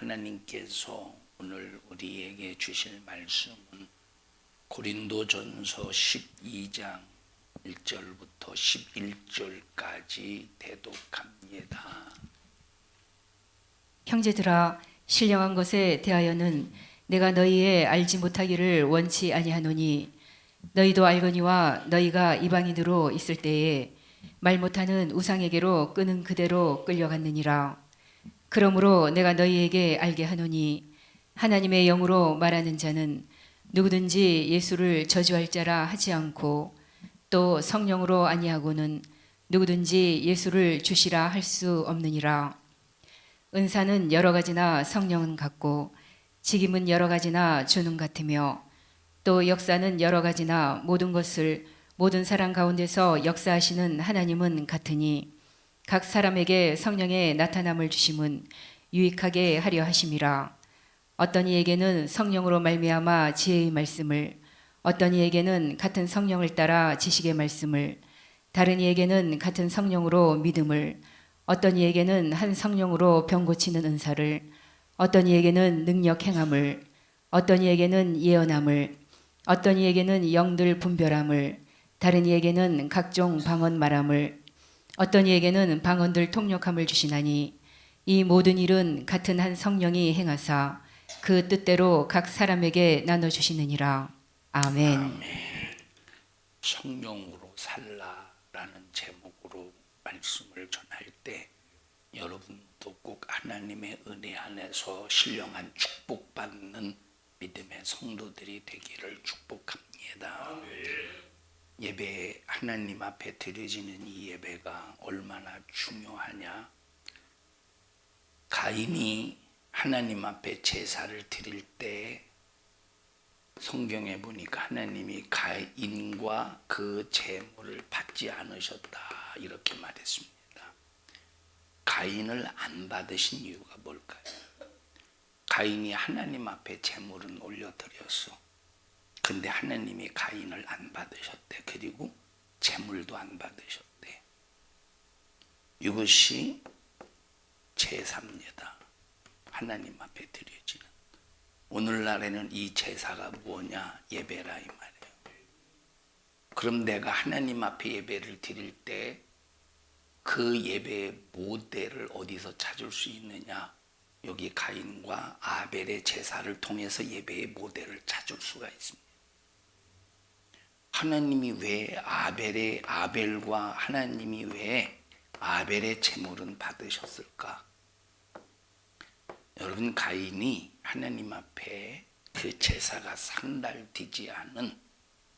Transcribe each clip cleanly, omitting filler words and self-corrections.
하나님께서 오늘 우리에게 주실 말씀은 고린도전서 12장 1절부터 11절까지 대독합니다. 형제들아, 신령한 것에 대하여는 내가 너희의 알지 못하기를 원치 아니하노니 너희도 알거니와 너희가 이방인으로 있을 때에 말 못하는 우상에게로 끄는 그대로 끌려갔느니라. 그러므로 내가 너희에게 알게 하노니 하나님의 영으로 말하는 자는 누구든지 예수를 저주할 자라 하지 않고 또 성령으로 아니하고는 누구든지 예수를 주시라 할 수 없느니라. 은사는 여러 가지나 성령은 같고 직임은 여러 가지나 주는 같으며 또 역사는 여러 가지나 모든 것을 모든 사람 가운데서 역사하시는 하나님은 같으니 각 사람에게 성령의 나타남을 주심은 유익하게 하려 하심이라. 어떤 이에게는 성령으로 말미암아 지혜의 말씀을, 어떤 이에게는 같은 성령을 따라 지식의 말씀을, 다른 이에게는 같은 성령으로 믿음을, 어떤 이에게는 한 성령으로 병 고치는 은사를, 어떤 이에게는 능력 행함을, 어떤 이에게는 예언함을, 어떤 이에게는 영들 분별함을, 다른 이에게는 각종 방언 말함을, 어떤 이에게는 방언들 통역함을 주시나니 이 모든 일은 같은 한 성령이 행하사 그 뜻대로 각 사람에게 나눠주시느니라. 아멘. 아멘. 성령으로 살라라는 제목으로 말씀을 전할 때 여러분도 꼭 하나님의 은혜 안에서 신령한 축복받는 믿음의 성도들이 되기를 축복합니다. 아멘. 예배, 하나님 앞에 드려지는 이 예배가 얼마나 중요하냐. 가인이 하나님 앞에 제사를 드릴 때 성경에 보니까 하나님이 가인과 그 제물을 받지 않으셨다 이렇게 말했습니다. 가인을 안 받으신 이유가 뭘까요? 가인이 하나님 앞에 제물은 올려드렸어. 근데 하나님이 가인을 안 받으셨대. 그리고 제물도 안 받으셨대. 이것이 제사입니다. 하나님 앞에 드려지는. 오늘날에는 이 제사가 뭐냐? 예배라 이 말이에요. 그럼 내가 하나님 앞에 예배를 드릴 때 그 예배의 모델을 어디서 찾을 수 있느냐? 여기 가인과 아벨의 제사를 통해서 예배의 모델을 찾을 수가 있습니다. 하나님이 왜 아벨과 하나님이 왜 아벨의 제물은 받으셨을까? 여러분, 가인이 하나님 앞에 그 제사가 상달되지 않은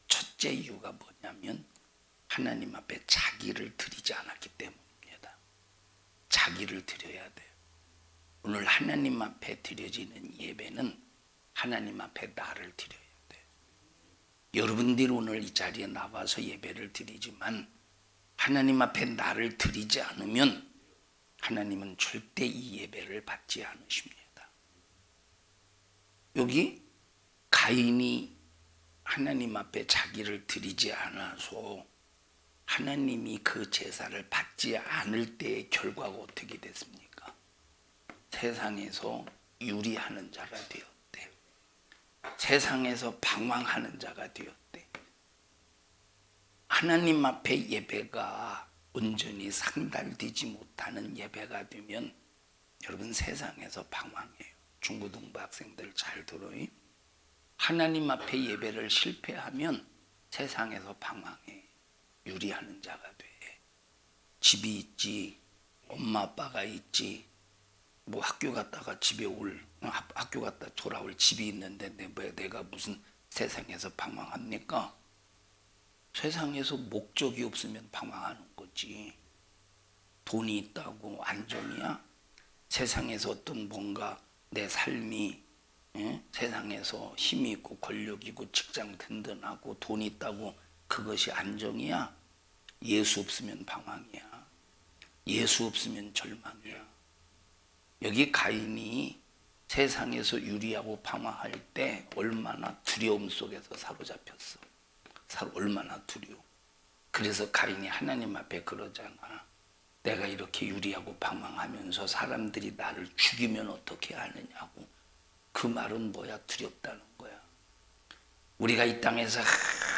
첫째 이유가 뭐냐면 하나님 앞에 자기를 드리지 않았기 때문입니다. 자기를 드려야 돼요. 오늘 하나님 앞에 드려지는 예배는 하나님 앞에 나를 드려야 돼요. 여러분들이 오늘 이 자리에 나와서 예배를 드리지만 하나님 앞에 나를 드리지 않으면 하나님은 절대 이 예배를 받지 않으십니다. 여기 가인이 하나님 앞에 자기를 드리지 않아서 하나님이 그 제사를 받지 않을 때의 결과가 어떻게 됐습니까? 세상에서 유리하는 자가 되었대. 세상에서 방황하는 자가 되었대. 하나님 앞에 예배가 온전히 상달되지 못하는 예배가 되면 여러분 세상에서 방황해요. 중고등부 학생들 잘 들어요. 하나님 앞에 예배를 실패하면 세상에서 방황해. 유리하는 자가 돼. 집이 있지, 엄마 아빠가 있지, 뭐 학교 갔다가 학교 갔다 돌아올 집이 있는데 내가 무슨 세상에서 방황합니까? 세상에서 목적이 없으면 방황하는 거지. 돈이 있다고 안정이야? 세상에서 어떤 뭔가 내 삶이 세상에서 힘이 있고 권력 있고 직장 든든하고 돈이 있다고 그것이 안정이야? 예수 없으면 방황이야. 예수 없으면 절망이야. 여기 가인이 세상에서 유리하고 방황할 때 얼마나 두려움 속에서 사로잡혔어. 얼마나 두려워. 그래서 가인이 하나님 앞에 그러잖아. 내가 이렇게 유리하고 방황하면서 사람들이 나를 죽이면 어떻게 하느냐고. 그 말은 뭐야? 두렵다는 거야. 우리가 이 땅에서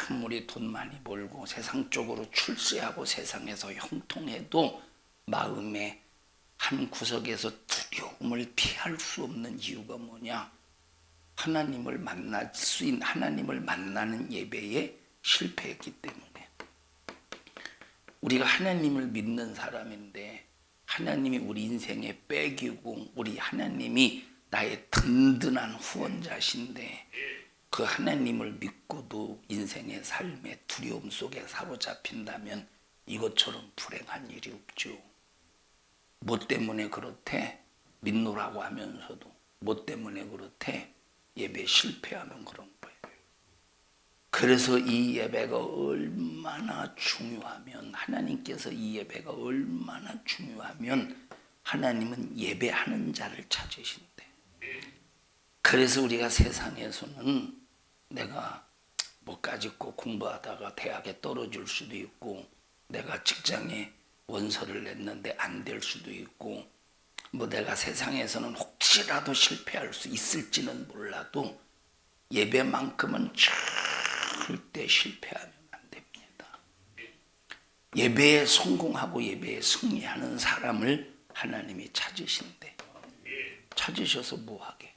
아무리 돈 많이 벌고 세상 쪽으로 출세하고 세상에서 형통해도 마음에 한 구석에서 두려움을 피할 수 없는 이유가 뭐냐? 하나님을 만날 수 있는, 하나님을 만나는 예배에 실패했기 때문에. 우리가 하나님을 믿는 사람인데 하나님이 우리 인생의 백이고 우리 하나님이 나의 든든한 후원자신데 그 하나님을 믿고도 인생의 삶의 두려움 속에 사로잡힌다면 이것처럼 불행한 일이 없죠. 뭐 때문에 그렇대? 믿노라고 하면서도 뭐 때문에 그렇대? 예배 실패하면 그런 거예요. 그래서 이 예배가 얼마나 중요하면, 하나님께서 이 예배가 얼마나 중요하면 하나님은 예배하는 자를 찾으신대. 그래서 우리가 세상에서는 내가 뭐까지 꼭 공부하다가 대학에 떨어질 수도 있고, 내가 직장에 원서를 냈는데 안 될 수도 있고, 뭐 내가 세상에서는 혹시라도 실패할 수 있을지는 몰라도 예배만큼은 절대 실패하면 안 됩니다. 예배에 성공하고 예배에 승리하는 사람을 하나님이 찾으신대. 찾으셔서 뭐하게?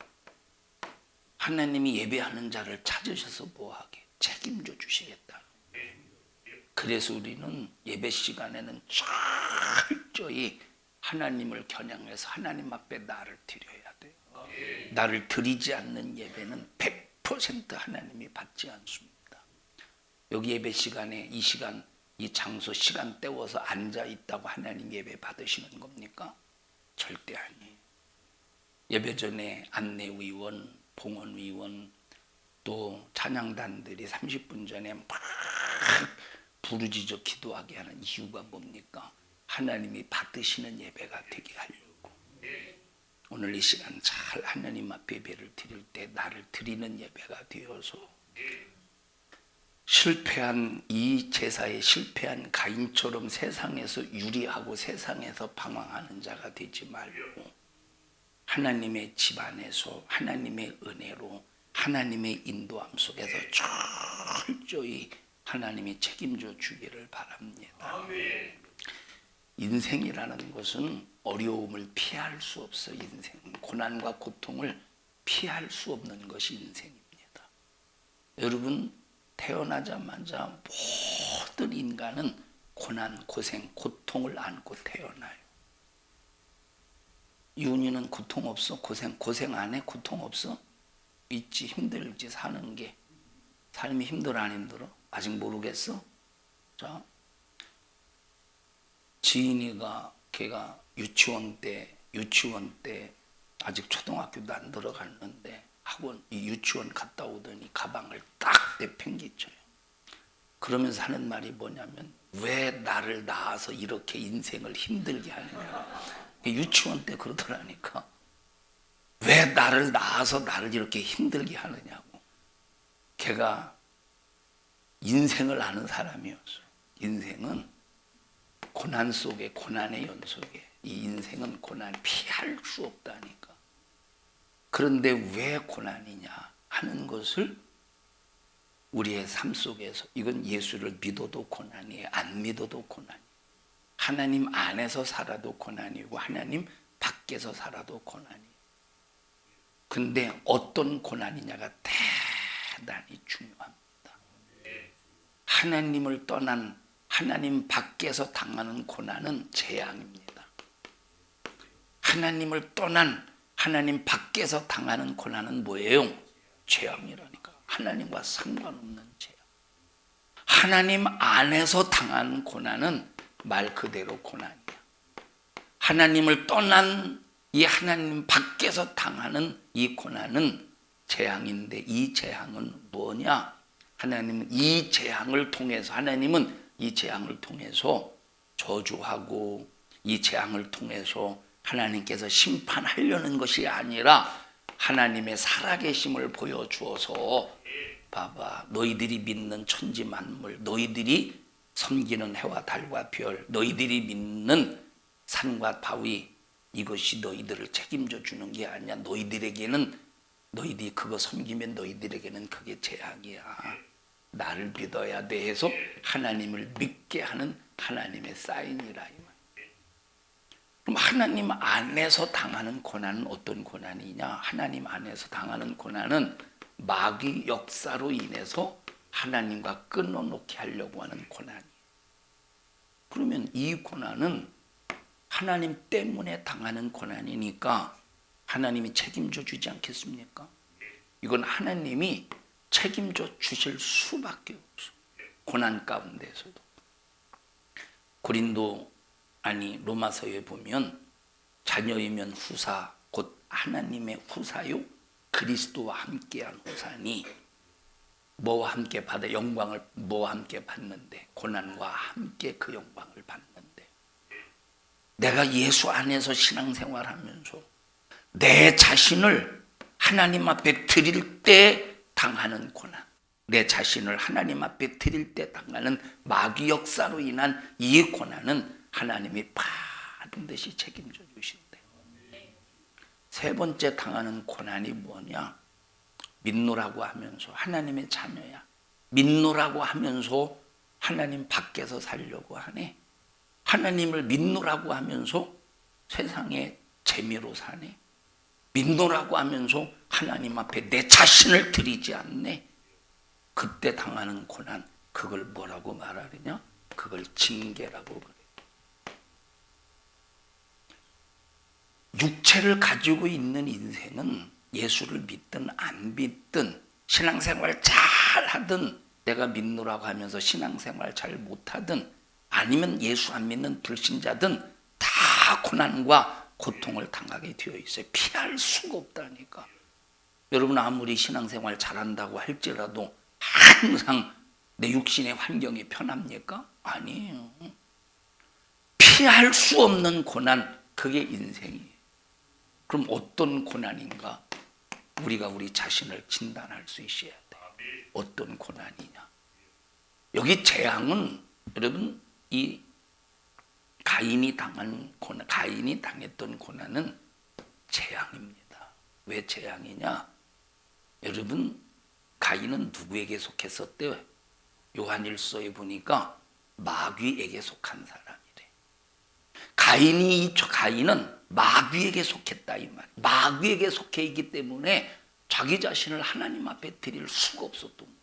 하나님이 예배하는 자를 찾으셔서 뭐하게? 책임져 주시겠다. 그래서 우리는 예배 시간에는 철저히 하나님을 겨냥해서 하나님 앞에 나를 드려야 돼요. 나를 드리지 않는 예배는 100% 하나님이 받지 않습니다. 여기 예배 시간에 이 시간, 이 장소 시간 때워서 앉아 있다고 하나님 예배 받으시는 겁니까? 절대 아니에요. 예배 전에 안내위원, 봉헌위원, 또 찬양단들이 30분 전에 막 부르짖어 기도하게 하는 이유가 뭡니까? 하나님이 받으시는 예배가 되게 하려고. 오늘 이 시간 잘 하나님 앞에 예배를 드릴 때 나를 드리는 예배가 되어서 실패한 이 제사에 실패한 가인처럼 세상에서 유리하고 세상에서 방황하는 자가 되지 말고 하나님의 집 안에서 하나님의 은혜로 하나님의 인도함 속에서 철저히 하나님이 책임져 주기를 바랍니다. 인생이라는 것은 어려움을 피할 수 없어. 인생, 고난과 고통을 피할 수 없는 것이 인생입니다. 여러분, 태어나자마자 모든 인간은 고난, 고생, 고통을 안고 태어나요. 윤희는 고통 없어? 고생 안 해? 고통 없어? 있지. 힘들지. 사는 게. 삶이 힘들어 안 힘들어? 아직 모르겠어? 자, 지인이가 걔가 유치원 때 아직 초등학교도 안 들어갔는데 학원 이 유치원 갔다 오더니 가방을 딱 내팽개쳐요. 그러면서 하는 말이 뭐냐면 왜 나를 낳아서 이렇게 인생을 힘들게 하느냐. 유치원 때 그러더라니까. 왜 나를 낳아서 나를 이렇게 힘들게 하느냐고. 걔가 인생을 아는 사람이었어. 인생은 고난 속에 고난의 연속에 이 인생은 고난 피할 수 없다니까. 그런데 왜 고난이냐 하는 것을 우리의 삶 속에서 이건 예수를 믿어도 고난이에요. 안 믿어도 고난이에요. 하나님 안에서 살아도 고난이고 하나님 밖에서 살아도 고난이에요. 근데 어떤 고난이냐가 대단히 중요합니다. 하나님을 떠난 하나님 밖에서 당하는 고난은 재앙입니다. 하나님을 떠난 하나님 밖에서 당하는 고난은 뭐예요? 재앙이라니까. 하나님과 상관없는 재앙. 하나님 안에서 당하는 고난은 말 그대로 고난이야. 하나님을 떠난 이 하나님 밖에서 당하는 이 고난은 재앙인데 이 재앙은 뭐냐? 하나님은 이 재앙을 통해서 저주하고 이 재앙을 통해서 하나님께서 심판하려는 것이 아니라 하나님의 살아계심을 보여주어서 봐봐 너희들이 믿는 천지 만물 너희들이 섬기는 해와 달과 별 너희들이 믿는 산과 바위 이것이 너희들을 책임져 주는 게 아니야. 너희들에게는 너희들이 그거 섬기면 너희들에게는 그게 재앙이야. 나를 믿어야 돼 해서 하나님을 믿게 하는 하나님의 사인이라 이 말. 그럼 하나님 안에서 당하는 고난은 어떤 고난이냐? 하나님 안에서 당하는 고난은 마귀 역사로 인해서 하나님과 끊어놓게 하려고 하는 고난이에요. 그러면 이 고난은 하나님 때문에 당하는 고난이니까 하나님이 책임져 주지 않겠습니까? 이건 하나님이 책임져 주실 수밖에 없어. 고난 가운데서도. 로마서에 보면 자녀이면 후사 곧 하나님의 후사요 그리스도와 함께한 후사니 뭐와 함께 받아 영광을 뭐와 함께 받는데 고난과 함께 그 영광을 받는데 내가 예수 안에서 신앙생활하면서 내 자신을 하나님 앞에 드릴 때 당하는 고난, 내 자신을 하나님 앞에 드릴 때 당하는 마귀 역사로 인한 이 고난은 하나님이 반드시 책임져 주신대. 세 번째 당하는 고난이 뭐냐? 믿노라고 하면서 하나님의 자녀야. 믿노라고 하면서 하나님 밖에서 살려고 하네. 하나님을 믿노라고 하면서 세상의 재미로 사네. 믿노라고 하면서 하나님 앞에 내 자신을 드리지 않네. 그때 당하는 고난, 그걸 뭐라고 말하느냐? 그걸 징계라고 그래. 육체를 가지고 있는 인생은 예수를 믿든 안 믿든 신앙생활 잘 하든 내가 믿노라고 하면서 신앙생활 잘 못하든 아니면 예수 안 믿는 불신자든 다 고난과 고통을 당하게 되어 있어요. 피할 수가 없다니까. 여러분 아무리 신앙생활 잘한다고 할지라도 항상 내 육신의 환경이 편합니까? 아니에요. 피할 수 없는 고난, 그게 인생이에요. 그럼 어떤 고난인가? 우리가 우리 자신을 진단할 수 있어야 돼. 어떤 고난이냐? 여기 재앙은 여러분 이 가인이 당했던 고난은 재앙입니다. 왜 재앙이냐? 여러분 가인은 누구에게 속했었대요? 요한일서에 보니까 마귀에게 속한 사람이래. 가인은 마귀에게 속했다 이 말. 마귀에게 속해 있기 때문에 자기 자신을 하나님 앞에 드릴 수가 없었던 거예요.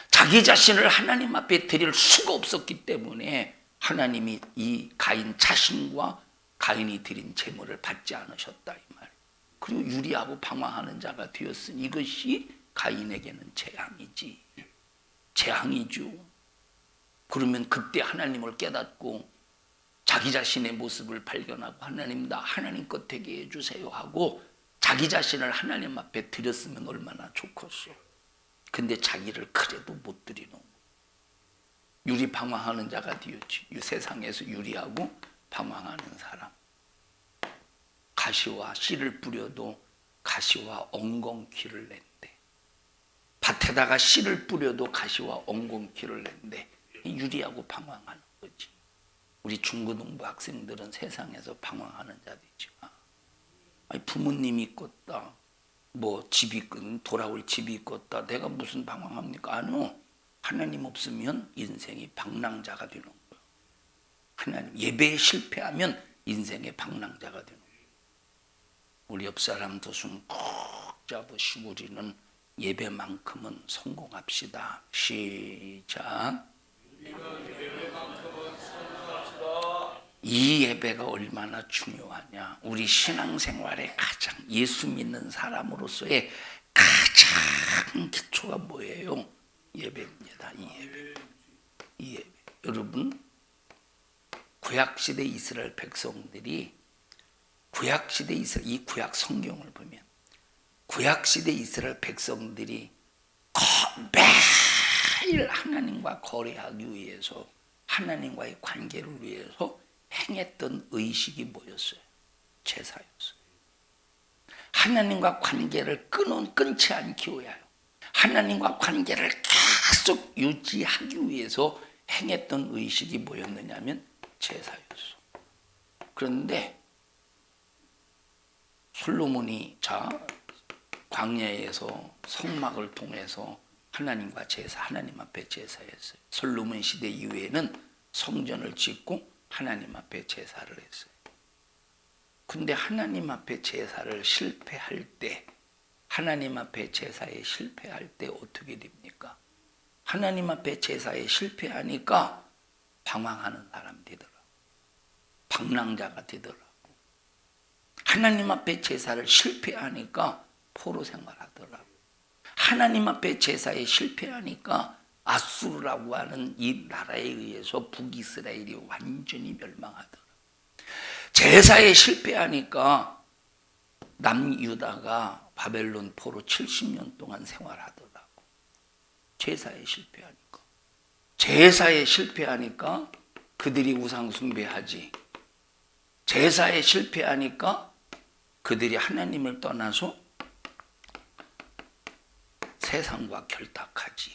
자기 자신을 하나님 앞에 드릴 수가 없었기 때문에 하나님이 이 가인 자신과 가인이 드린 제물을 받지 않으셨다 이 말. 그리고 유리하고 방황하는 자가 되었으니 이것이 가인에게는 재앙이지. 재앙이죠. 그러면 그때 하나님을 깨닫고 자기 자신의 모습을 발견하고 하나님 나 하나님 것 되게 해주세요 하고 자기 자신을 하나님 앞에 드렸으면 얼마나 좋겠어. 근데 자기를 그래도 못 드리는 거예요. 유리 방황하는 자가 되었지. 이 세상에서 유리하고 방황하는 사람. 가시와 씨를 뿌려도 가시와 엉겅퀴를 낸대. 밭에다가 씨를 뿌려도 가시와 엉겅퀴를 낸대. 유리하고 방황하는 거지. 우리 중고등부 학생들은 세상에서 방황하는 자들이지만 부모님이 있겠다. 뭐 집이 돌아올 집이 있겠다. 내가 무슨 방황합니까? 아니요. 하나님 없으면 인생이 방랑자가 되는 거예요. 하나님 예배에 실패하면 인생의 방랑자가 되는 거예요. 우리 옆 사람 두 손 꼭 잡으시고 우리는 예배만큼은 성공합시다. 시작. 이 예배가 얼마나 중요하냐. 우리 신앙생활의 가장 예수 믿는 사람으로서의 가장 기초가 뭐예요? 예배입니다. 이 예배. 여러분 구약시대 이스라엘 백성들이 구약시대 이스라엘 이 구약 성경을 보면 구약시대 이스라엘 백성들이 매일 하나님과 거래하기 위해서 하나님과의 관계를 위해서 행했던 의식이 뭐였어요? 제사였어요. 하나님과 관계를 끊지 않기 위하여 하나님과 관계를 계속 유지하기 위해서 행했던 의식이 뭐였느냐면 제사였어. 그런데 솔로몬이 광야에서 성막을 통해서 하나님과 하나님 앞에 제사했어요. 솔로몬 시대 이후에는 성전을 짓고 하나님 앞에 제사를 했어요. 근데 하나님 앞에 제사를 실패할 때, 하나님 앞에 제사에 실패할 때 어떻게 됩니까? 하나님 앞에 제사에 실패하니까 방황하는 사람 되더라고. 방랑자가 되더라고. 하나님 앞에 제사를 실패하니까 포로 생활하더라고. 하나님 앞에 제사에 실패하니까 아수르라고 하는 이 나라에 의해서 북이스라엘이 완전히 멸망하더라고. 제사에 실패하니까 남유다가 바벨론 포로 70년 동안 생활하더라고. 제사에 실패하니까. 제사에 실패하니까 그들이 우상 숭배하지. 제사에 실패하니까 그들이 하나님을 떠나서 세상과 결탁하지.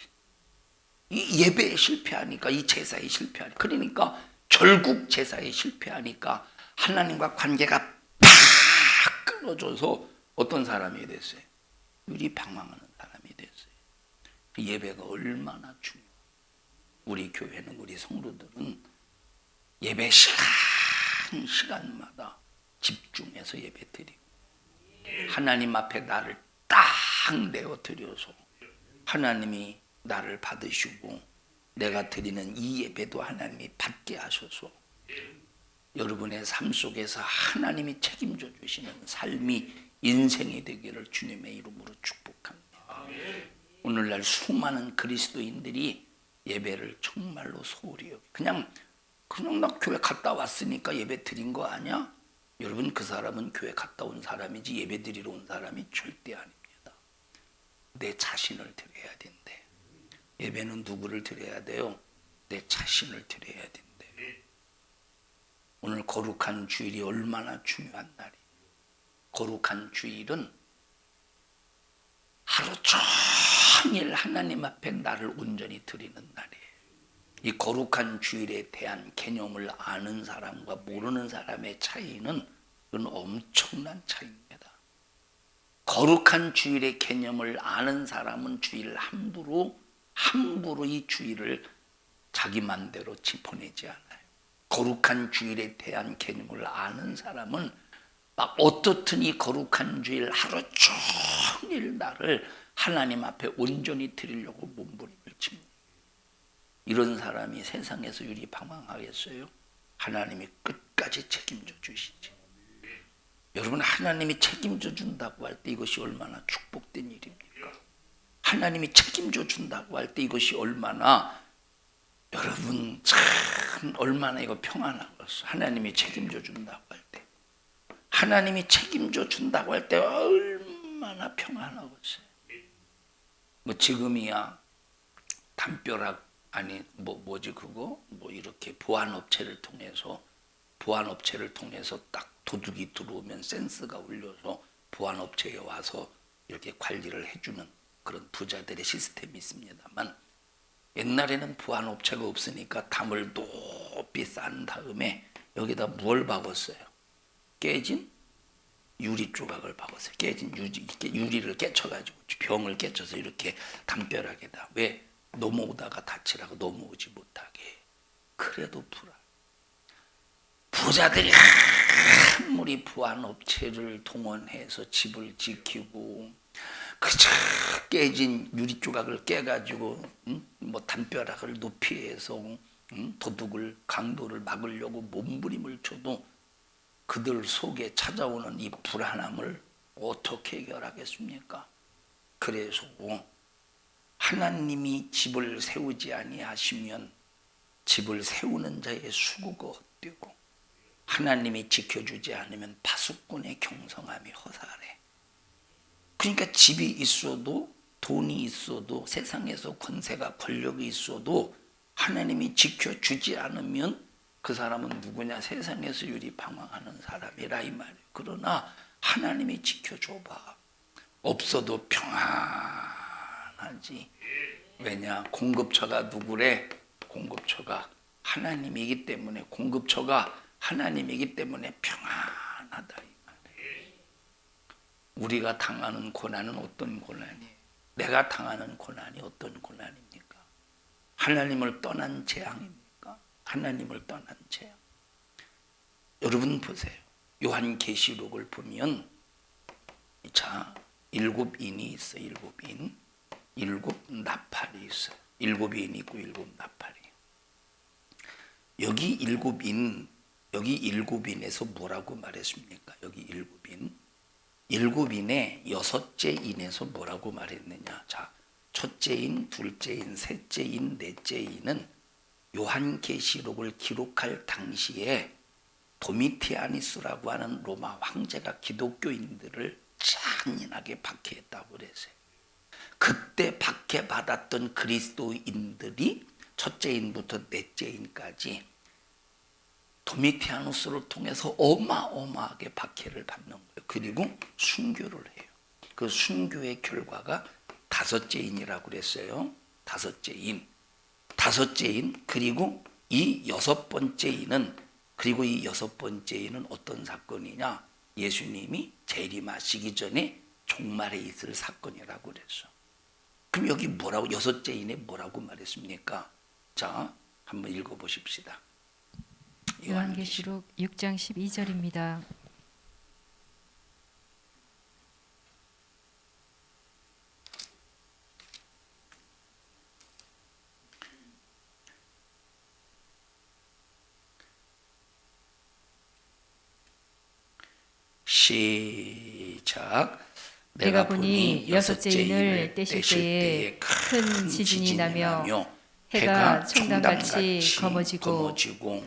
이 예배에 실패하니까, 이 제사에 실패하니까, 그러니까 결국 제사에 실패하니까 하나님과 관계가 팍 끊어져서 어떤 사람이 됐어요? 우리 방황하는 사람이 됐어요. 예배가 얼마나 중요해요. 우리 교회는, 우리 성도들은 예배 시간마다 집중해서 예배 드리고 하나님 앞에 나를 딱 내어드려서 하나님이 나를 받으시고 내가 드리는 이 예배도 하나님이 받게 하셔서 여러분의 삶 속에서 하나님이 책임져 주시는 삶이 인생이 되기를 주님의 이름으로 축복합니다. 오늘날 수많은 그리스도인들이 예배를 정말로 소홀히 여겨. 그냥 나 교회 갔다 왔으니까 예배 드린 거 아니야? 여러분, 그 사람은 교회 갔다 온 사람이지 예배 드리러 온 사람이 절대 아닙니다. 내 자신을 드려야 된대. 예배는 누구를 드려야 돼요? 내 자신을 드려야 된대. 오늘 거룩한 주일이 얼마나 중요한 날이에요. 거룩한 주일은 하루 종일 하나님 앞에 나를 온전히 드리는 날이에요. 이 거룩한 주일에 대한 개념을 아는 사람과 모르는 사람의 차이는 그건 엄청난 차이입니다. 거룩한 주일의 개념을 아는 사람은 주일 함부로 이 주일을 자기 맘대로 짚어내지 않아요. 거룩한 주일에 대한 개념을 아는 사람은 막 어떻든 이 거룩한 주일 하루 종일 나를 하나님 앞에 온전히 드리려고 몸부림을 칩니다. 이런 사람이 세상에서 유리 방황하겠어요? 하나님이 끝까지 책임져 주시지. 여러분, 하나님이 책임져 준다고 할 때 이것이 얼마나 축복된 일입니까? 하나님이 책임져 준다고 할 때 이것이 얼마나, 여러분 참 얼마나 이거 평안하겠어. 하나님이 책임져 준다고 할 때, 하나님이 책임져 준다고 할 때 얼마나 평안하겠어요. 뭐 지금이야 담벼락 아니 뭐지 그거 뭐 이렇게 보안업체를 통해서 딱 도둑이 들어오면 센스가 울려서 보안업체에 와서 이렇게 관리를 해주는 그런 부자들의 시스템이 있습니다만, 옛날에는 보안업체가 없으니까 담을 높이 쌓은 다음에 여기다 뭘 박았어요? 깨진 유리 조각을 박았어요. 깨진 유리를 깨쳐가지고 병을 깨쳐서 이렇게 담벼락에다. 왜? 넘어오다가 다치라고, 넘어오지 못하게. 그래도 부자들이 아무리 보안업체를 동원해서 집을 지키고 그저 깨진 유리 조각을 깨가지고 뭐 담벼락을 높이 해서 도둑을, 강도를 막으려고 몸부림을 쳐도 그들 속에 찾아오는 이 불안함을 어떻게 해결하겠습니까? 그래서 하나님이 집을 세우지 아니하시면 집을 세우는 자의 수고가 헛되고, 하나님이 지켜주지 않으면 파수꾼의 경성함이 허사하래. 그러니까 집이 있어도, 돈이 있어도, 세상에서 권세가, 권력이 있어도 하나님이 지켜주지 않으면 그 사람은 누구냐? 세상에서 유리 방황하는 사람이라 이 말이에요. 그러나 하나님이 지켜줘봐. 없어도 평안하지. 왜냐? 공급처가 누구래? 공급처가 하나님이기 때문에 공급처가 하나님이기 때문에 평안하다 이 말이에요. 우리가 당하는 고난은 어떤 고난이에요? 내가 당하는 고난이 어떤 고난입니까? 하나님을 떠난 재앙입니까? 하나님을 떠난 재앙. 여러분 보세요. 요한계시록을 보면 자, 7인이 있어요. 7인. 7나팔이 있어요. 7인 있고 7나팔이. 여기 7인, 여기 7인에서 뭐라고 말했습니까? 여기 7인. 7인의 6째 인에서 뭐라고 말했느냐? 자, 첫째 인, 둘째 인, 셋째 인, 넷째 인은 요한계시록을 기록할 당시에 도미티아니스라고 하는 로마 황제가 기독교인들을 잔인하게 박해했다고 그랬어요. 그때 박해받았던 그리스도인들이 첫째 인부터 넷째 인까지 도미티아누스를 통해서 어마어마하게 박해를 받는 거예요. 그리고 순교를 해요. 그 순교의 결과가 5째 인이라고 그랬어요. 5째 인. 5째 인. 그리고 이 6번째 인은, 그리고 이 6번째 인은 어떤 사건이냐? 예수님이 재림하시기 전에 종말에 있을 사건이라고 그랬어. 그럼 여기 뭐라고, 6째 인에 뭐라고 말했습니까? 자, 한번 읽어보십시다. 요한계시록 6장 12절입니다. 시작. 내가 보니 6째 인을 떼실 때에 큰 지진이 나며 해가 총단같이 검어지고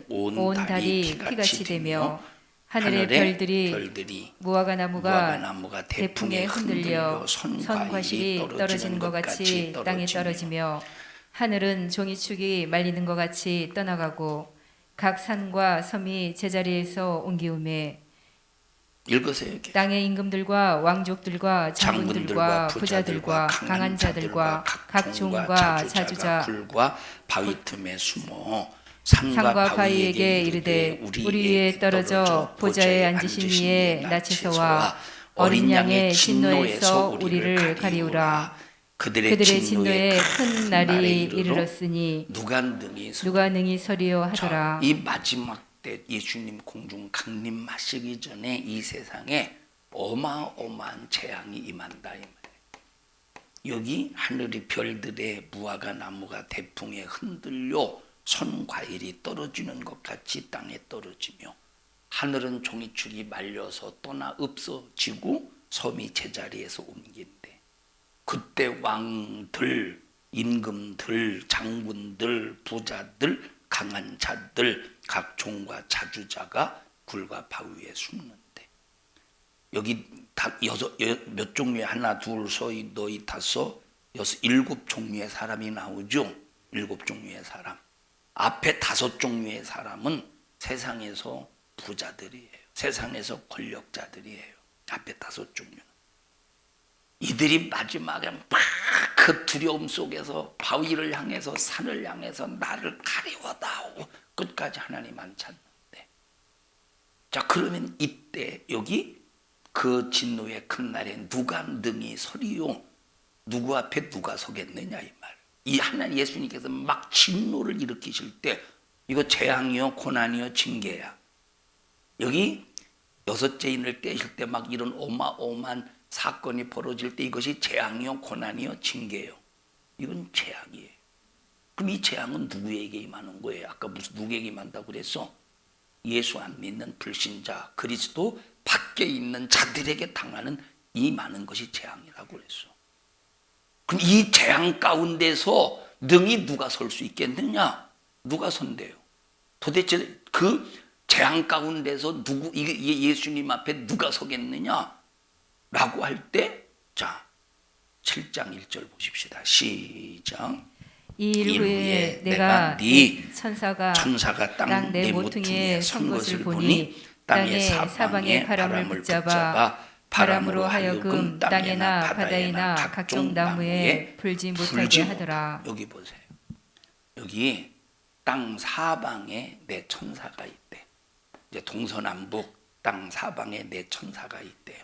온 달이 피같이 되며 하늘의 별들이 무화과 나무가 대풍에 흔들려 선과실이 떨어지는 것 같이 땅에 떨어지며 하늘은 종이축이 말리는 것 같이 떠나가고 각 산과 섬이 제자리에서 옮기우매 읽으세요. 이렇게. 땅의 임금들과 왕족들과 장군들과 부자들과 강한 자들과 각 종과 자주자 굴과 바위 틈에 숨어 산과 바위에게 이르되 우리 위에 떨어져 보좌에 앉으신 이의 나체서와 어린 양의 진노에서 우리를 가리우라. 그들의 진노에 큰 날이 이르렀으니 누가 능히 서리요 하더라. 이 마지막 때 예수님 공중 강림하시기 전에 이 세상에 어마어마한 재앙이 임한다 이 말이에요. 여기 하늘의 별들의 무화과 나무가 대풍에 흔들려 선과일이 떨어지는 것 같이 땅에 떨어지며 하늘은 종이축이 말려서 떠나 없어지고 섬이 제자리에서 옮긴대. 그때 왕들, 임금들, 장군들, 부자들, 강한 자들, 각 종과 자주자가 굴과 바위에 숨는데, 여기 몇 종류의 하나, 둘, 셋, 넷, 다섯, 여섯, 7종류의 사람이 나오죠. 7종류의 사람. 앞에 5종류의 사람은 세상에서 부자들이에요. 세상에서 권력자들이에요. 앞에 5종류는. 이들이 마지막에 막 그 두려움 속에서 바위를 향해서 산을 향해서 나를 가리워다오 끝까지 하나님 안 찾는데, 자 그러면 이때 여기 그 진노의 큰 날에 누가 능히 서리요? 누구 앞에 누가 서겠느냐 이 말. 이 하나님 예수님께서 막 진노를 일으키실 때 이거 재앙이요 고난이요 징계야. 여기 6째 인을 떼실 때 막 이런 어마어마한 사건이 벌어질 때 이것이 재앙이요 고난이요 징계요. 이건 재앙이에요. 그럼 이 재앙은 누구에게 임하는 거예요? 아까 무슨 누구에게 임한다고 그랬어? 예수 안 믿는 불신자, 그리스도 밖에 있는 자들에게 당하는 이 많은 것이 재앙이라고 그랬어. 그럼 이 재앙 가운데서 능히 누가 설 수 있겠느냐? 누가 선대요? 도대체 그 재앙 가운데서 예수님 앞에 누가 서겠느냐? 라고 할 때, 자, 7장 1절 보십시다. 시작. 이 일 후에 내가 네 천사가 땅 내 모퉁이에 선 것을 보니 땅의 사방에 바람을 붙잡아 바람으로 하여금 땅에나 바다에나 각종 나무에 불지 못하게 하더라. 여기 보세요. 여기 땅 사방에 내 천사가 있대. 이제 동서남북 땅 사방에 내 천사가 있대요.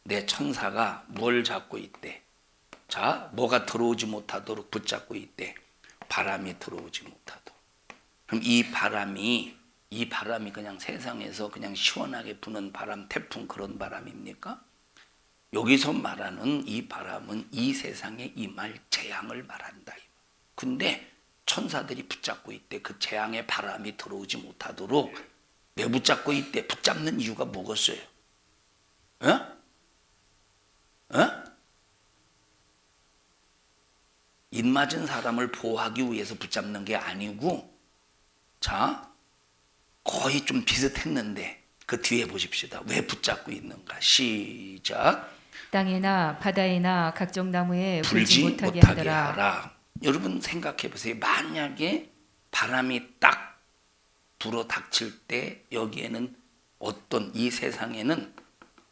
내 천사가 뭘 잡고 있대? 자, 뭐가 들어오지 못하도록 붙잡고 있대. 바람이 들어오지 못하도록. 그럼 이 바람이 그냥 세상에서 그냥 시원하게 부는 바람, 태풍 그런 바람입니까? 여기서 말하는 이 바람은 이 세상에 임할 재앙을 말한다. 근데 천사들이 붙잡고 있대. 그 재앙의 바람이 들어오지 못하도록 왜 붙잡고 있대? 붙잡는 이유가 뭐겠어요? 입맞은 사람을 보호하기 위해서 붙잡는 게 아니고, 자, 거의 좀 비슷했는데 그 뒤에 보십시다. 왜 붙잡고 있는가? 시작. 땅이나 바다이나 각종 나무에 불지 못하게 못하게 하더라. 하라. 여러분 생각해 보세요. 만약에 바람이 딱 불어 닥칠 때 여기에는 이 세상에는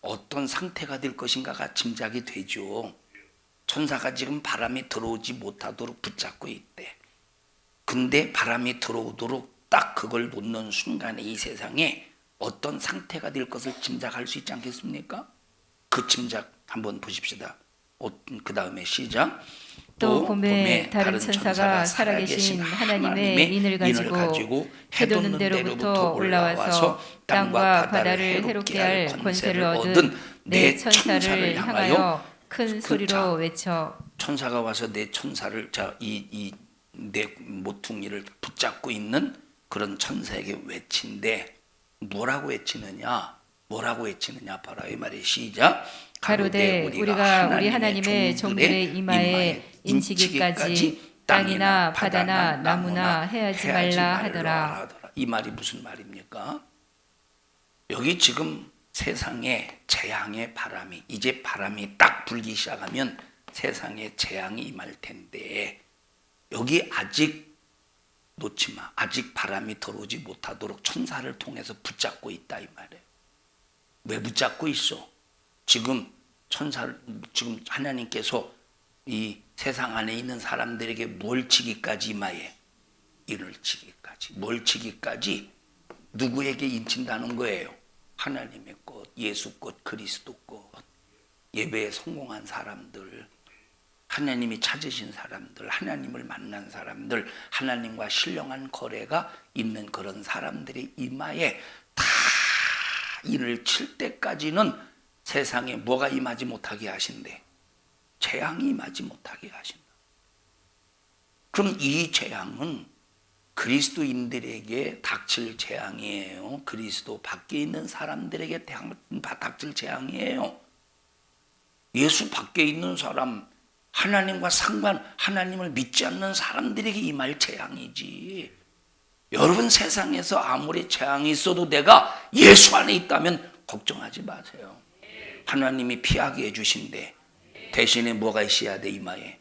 어떤 상태가 될 것인가가 짐작이 되죠. 천사가 지금 바람이 들어오지 못하도록 붙잡고 있대. 근데 바람이 들어오도록 딱 그걸 놓는 순간에 이 세상에 어떤 상태가 될 것을 짐작할 수 있지 않겠습니까? 그 짐작 한번 보십시다. 그 다음에 시작. 또 봄에 다른 천사가 살아계신 하나님의 인을 가지고 해돋는 데로부터 올라와서 땅과 바다를 해롭게 할 권세를 얻은 내 천사를 향하여 큰 소리로 외쳐. 천사가 와서 내 천사를, 내 모퉁이를 붙잡고 있는 그런 천사에게 외친데 뭐라고 외치느냐? 봐라 이 말이. 시작. 가로되 우리가 우리 하나님의 종들의 이마에 인치기까지 땅이나 바다나 나무나 해하지 말라 하더라. 이 말이 무슨 말입니까? 여기 지금 세상에 재앙의 바람이, 이제 바람이 딱 불기 시작하면 세상에 재앙이 임할 텐데, 여기 아직 놓지 마. 아직 바람이 들어오지 못하도록 천사를 통해서 붙잡고 있다 이 말이에요. 왜 붙잡고 있어? 지금 하나님께서 이 세상 안에 있는 사람들에게 뭘 치기까지 이마에? 인을 치기까지. 뭘 치기까지? 누구에게 인친다는 거예요? 하나님의 것, 예수 것, 그리스도 것, 예배에 성공한 사람들, 하나님이 찾으신 사람들, 하나님을 만난 사람들, 하나님과 신령한 거래가 있는 그런 사람들의 이마에 다 인을 칠 때까지는 세상에 뭐가 임하지 못하게 하신대? 재앙이 임하지 못하게 하신다. 그럼 이 재앙은 그리스도인들에게 닥칠 재앙이에요. 그리스도 밖에 있는 사람들에게 닥칠 재앙이에요. 예수 밖에 있는 사람, 하나님을 믿지 않는 사람들에게 임할 재앙이지. 여러분 세상에서 아무리 재앙이 있어도 내가 예수 안에 있다면 걱정하지 마세요. 하나님이 피하게 해주신대. 대신에 뭐가 있어야 돼? 이마에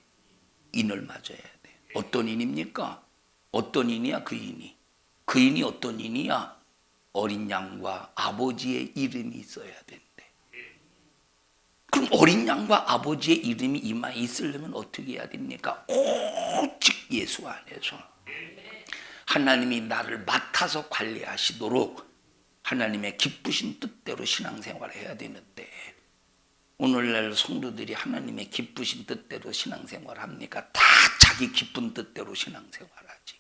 인을 맞아야 돼. 어떤 인입니까? 어떤 인이야? 그 인이 어떤 인이야? 어린 양과 아버지의 이름이 있어야 된대. 그럼 어린 양과 아버지의 이름이 이마에 있으려면 어떻게 해야 됩니까? 오직 예수 안에서 하나님이 나를 맡아서 관리하시도록 하나님의 기쁘신 뜻대로 신앙생활을 해야 되는데, 오늘날 성도들이 하나님의 기쁘신 뜻대로 신앙생활을 합니까? 다 자기 기쁜 뜻대로 신앙생활하지.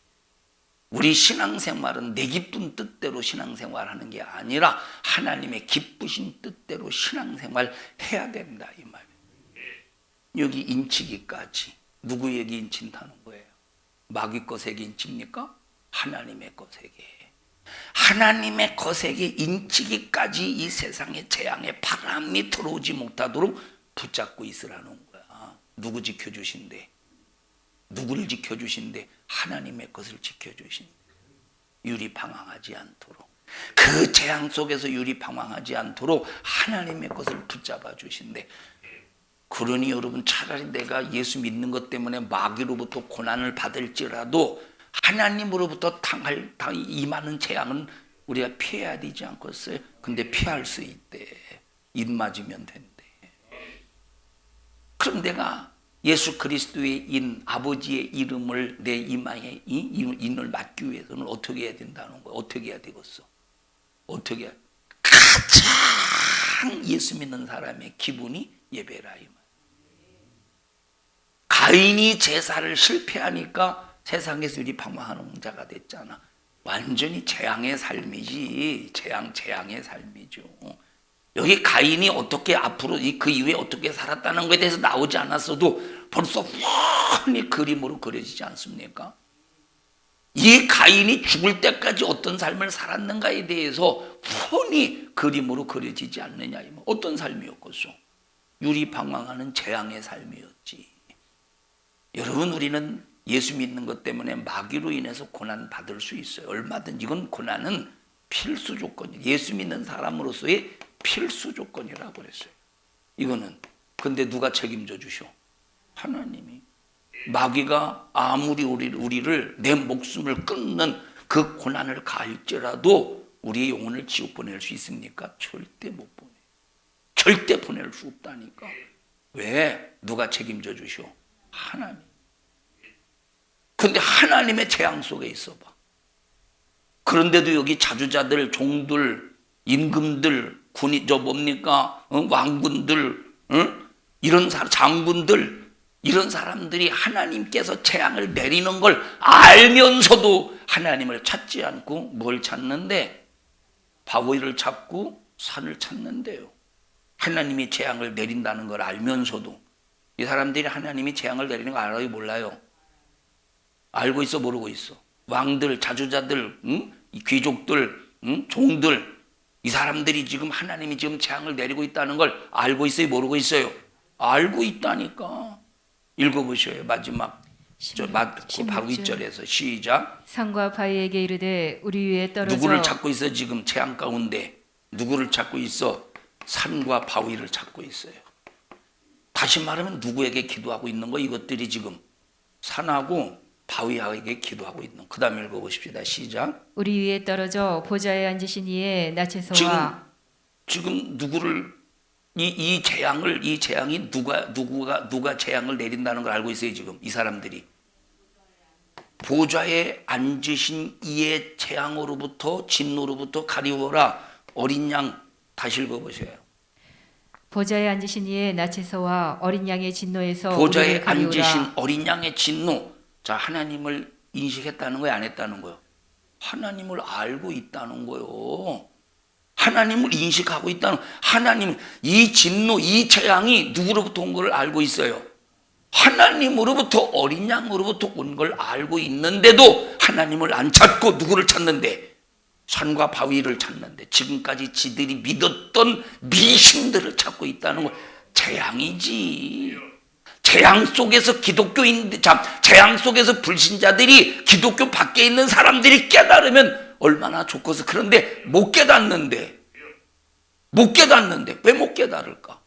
우리 신앙생활은 내 기쁜 뜻대로 신앙생활하는 게 아니라 하나님의 기쁘신 뜻대로 신앙생활 해야 된다 이 말이에요. 여기 인치기까지 누구에게 인친다는 거예요? 마귀 것에게 인칩니까? 하나님의 것에게. 하나님의 것에게 인치기까지 이 세상의 재앙의 바람이 들어오지 못하도록 붙잡고 있으라는 거야. 누구 지켜주신대? 누구를 지켜주신대? 하나님의 것을 지켜주신대. 유리방황하지 않도록, 그 재앙 속에서 유리방황하지 않도록 하나님의 것을 붙잡아 주신대. 그러니 여러분, 차라리 내가 예수 믿는 것 때문에 마귀로부터 고난을 받을지라도 하나님으로부터 임하는 재앙은 우리가 피해야 되지 않겠어요? 근데 피할 수 있대. 입 맞으면 된대. 그럼 내가 예수 그리스도의 인, 아버지의 이름을 내 이마에 인을 맞기 위해서는 어떻게 해야 된다는 거야? 어떻게 해야 되겠어? 어떻게 가장 예수 믿는 사람의 기분이 예배라 이 말. 가인이 제사를 실패하니까 세상에서 유리방황하는 자가 됐잖아. 완전히 재앙의 삶이지. 재앙의 삶이죠. 여기 가인이 어떻게 앞으로 그 이후에 어떻게 살았다는 것에 대해서 나오지 않았어도 벌써 훤히 그림으로 그려지지 않습니까? 이 가인이 죽을 때까지 어떤 삶을 살았는가에 대해서 훤히 그림으로 그려지지 않느냐. 어떤 삶이었겠소? 유리방황하는 재앙의 삶이었지. 여러분, 우리는 예수 믿는 것 때문에 마귀로 인해서 고난 받을 수 있어요. 얼마든지. 이건 고난은 필수 조건이에요. 예수 믿는 사람으로서의 필수 조건이라고 그랬어요. 이거는. 근데 누가 책임져 주셔? 하나님이. 마귀가 아무리 우리를 내 목숨을 끊는 그 고난을 가할지라도 우리의 영혼을 지옥 보낼 수 있습니까? 절대 못 보내. 절대 보낼 수 없다니까. 왜? 누가 책임져 주셔? 하나님. 근데 하나님의 재앙 속에 있어봐. 그런데도 여기 자주자들, 종들, 임금들, 군이 왕군들, 이런 장군들, 이런 사람들이 하나님께서 재앙을 내리는 걸 알면서도 하나님을 찾지 않고 뭘 찾는데? 바위를 찾고 산을 찾는데요. 하나님이 재앙을 내린다는 걸 알면서도. 이 사람들이 하나님이 재앙을 내리는 거 알아요, 몰라요? 알고 있어, 모르고 있어? 왕들, 자주자들, 이 귀족들, 종들, 이 사람들이 지금 하나님이 지금 재앙을 내리고 있다는 걸 알고 있어요, 모르고 있어요? 알고 있다니까. 읽어보셔요. 마지막 바로 2절에서 시작. 산과 바위에게 이르되 우리 위에 떨어져. 누구를 찾고 있어? 지금 재앙 가운데 누구를 찾고 있어? 산과 바위를 찾고 있어요. 다시 말하면 누구에게 기도하고 있는 거? 이것들이 지금 산하고 바위에게 기도하고 있는. 그 다음에 읽어보십시다. 시작. 우리 위에 떨어져 보좌에 앉으신 이의 나체서와. 지금 누구를 이 재앙이 누가 재앙을 내린다는 걸 알고 있어요. 지금 이 사람들이 보좌에 앉으신 이의 재앙으로부터 진노로부터 가리워라. 어린 양. 다시 읽어보세요. 보좌에 앉으신 이의 나체서와 어린 양의 진노에서 보좌에 우리를 가리우라. 앉으신 어린 양의 진노. 자, 하나님을 인식했다는 거예요, 안 했다는 거예요? 하나님을 알고 있다는 거예요. 하나님을 인식하고 있다는. 하나님, 이 진노, 이 재앙이 누구로부터 온 걸 알고 있어요. 하나님으로부터, 어린 양으로부터 온 걸 알고 있는데도 하나님을 안 찾고 누구를 찾는데? 산과 바위를 찾는데, 지금까지 지들이 믿었던 미신들을 찾고 있다는 거. 재앙이지. 재앙 속에서 재앙 속에서 불신자들이, 기독교 밖에 있는 사람들이 깨달으면 얼마나 좋겠어. 그런데 못 깨닫는데 왜 못 깨달을까?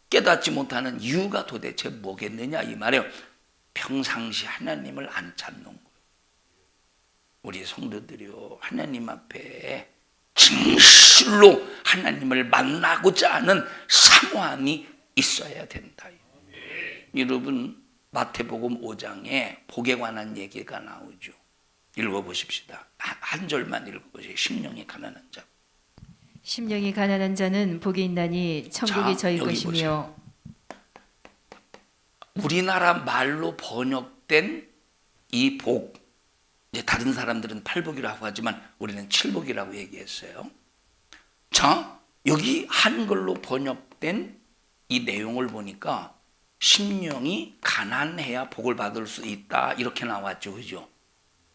깨닫지 못하는 이유가 도대체 뭐겠느냐 이 말이에요. 평상시 하나님을 안 찾는 거예요. 우리 성도들이요, 하나님 앞에 진실로 하나님을 만나고자 하는 사모함이 있어야 된다. 여러분, 마태복음 5장에 복에 관한 얘기가 나오죠. 읽어보십시다. 한 절만 읽어보세요. 심령이 가난한 자. 심령이 가난한 자는 복이 있나니 천국이 저희 여기 것이며. 보세요. 우리나라 말로 번역된 이 복, 이제 다른 사람들은 팔복이라고 하지만 우리는 칠복이라고 얘기했어요. 자, 여기 한글로 번역된 이 내용을 보니까 심령이 가난해야 복을 받을 수 있다 이렇게 나왔죠. 그죠?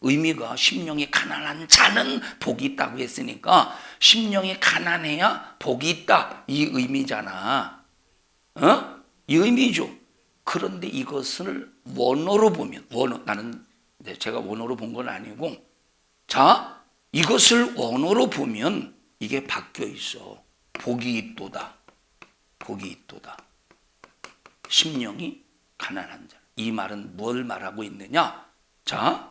의미가 심령이 가난한 자는 복이 있다고 했으니까 심령이 가난해야 복이 있다 이 의미잖아. 이 의미죠. 그런데 이것을 원어로 보면, 나는 제가 원어로 본 건 아니고, 자, 이것을 원어로 보면 이게 바뀌어 있어. 복이 있도다. 복이 있도다. 심령이 가난한 자. 이 말은 뭘 말하고 있느냐? 자,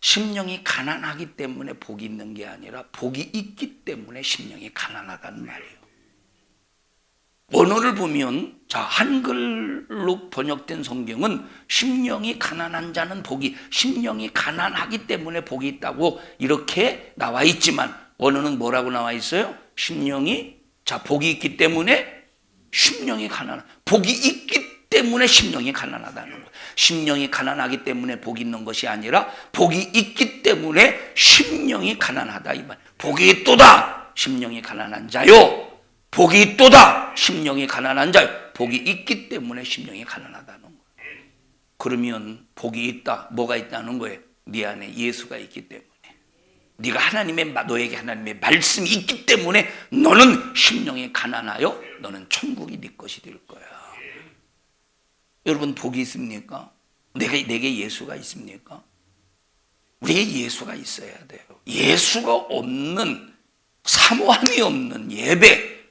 심령이 가난하기 때문에 복이 있는 게 아니라 복이 있기 때문에 심령이 가난하다는 말이에요. 원어를 보면, 자, 한글로 번역된 성경은 심령이 가난한 자는 심령이 가난하기 때문에 복이 있다고 이렇게 나와 있지만, 원어는 뭐라고 나와 있어요? 심령이, 자, 복이 있기 때문에 심령이 가난하다. 복이 있기 때문에 심령이 가난하다는 거예요. 심령이 가난하기 때문에 복이 있는 것이 아니라 복이 있기 때문에 심령이 가난하다 이 말. 복이 있도다 심령이 가난한 자요. 복이 있도다 심령이 가난한 자요. 복이 있기 때문에 심령이 가난하다는 거예요. 그러면 복이 있다. 뭐가 있다는 거예요? 네 안에 예수가 있기 때문에. 네가 너에게 하나님의 말씀이 있기 때문에 너는 심령이 가난하여 너는 천국이 네 것이 될 거야. 여러분 복이 있습니까? 내게 예수가 있습니까? 우리에게 예수가 있어야 돼요. 예수가 없는, 사모함이 없는 예배.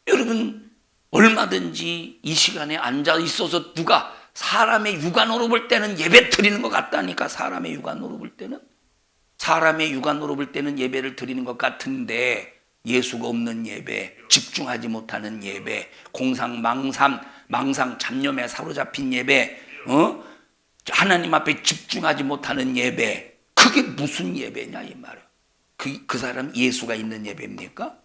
여러분 얼마든지 이 시간에 앉아 있어서 누가 사람의 육안으로 볼 때는 예배 드리는 것 같다니까. 사람의 육안으로 볼 때는 예배를 드리는 것 같은데 예수가 없는 예배, 집중하지 못하는 예배, 망상 잡념에 사로잡힌 예배, 하나님 앞에 집중하지 못하는 예배, 그게 무슨 예배냐 이 말이에요. 그 사람 예수가 있는 예배입니까?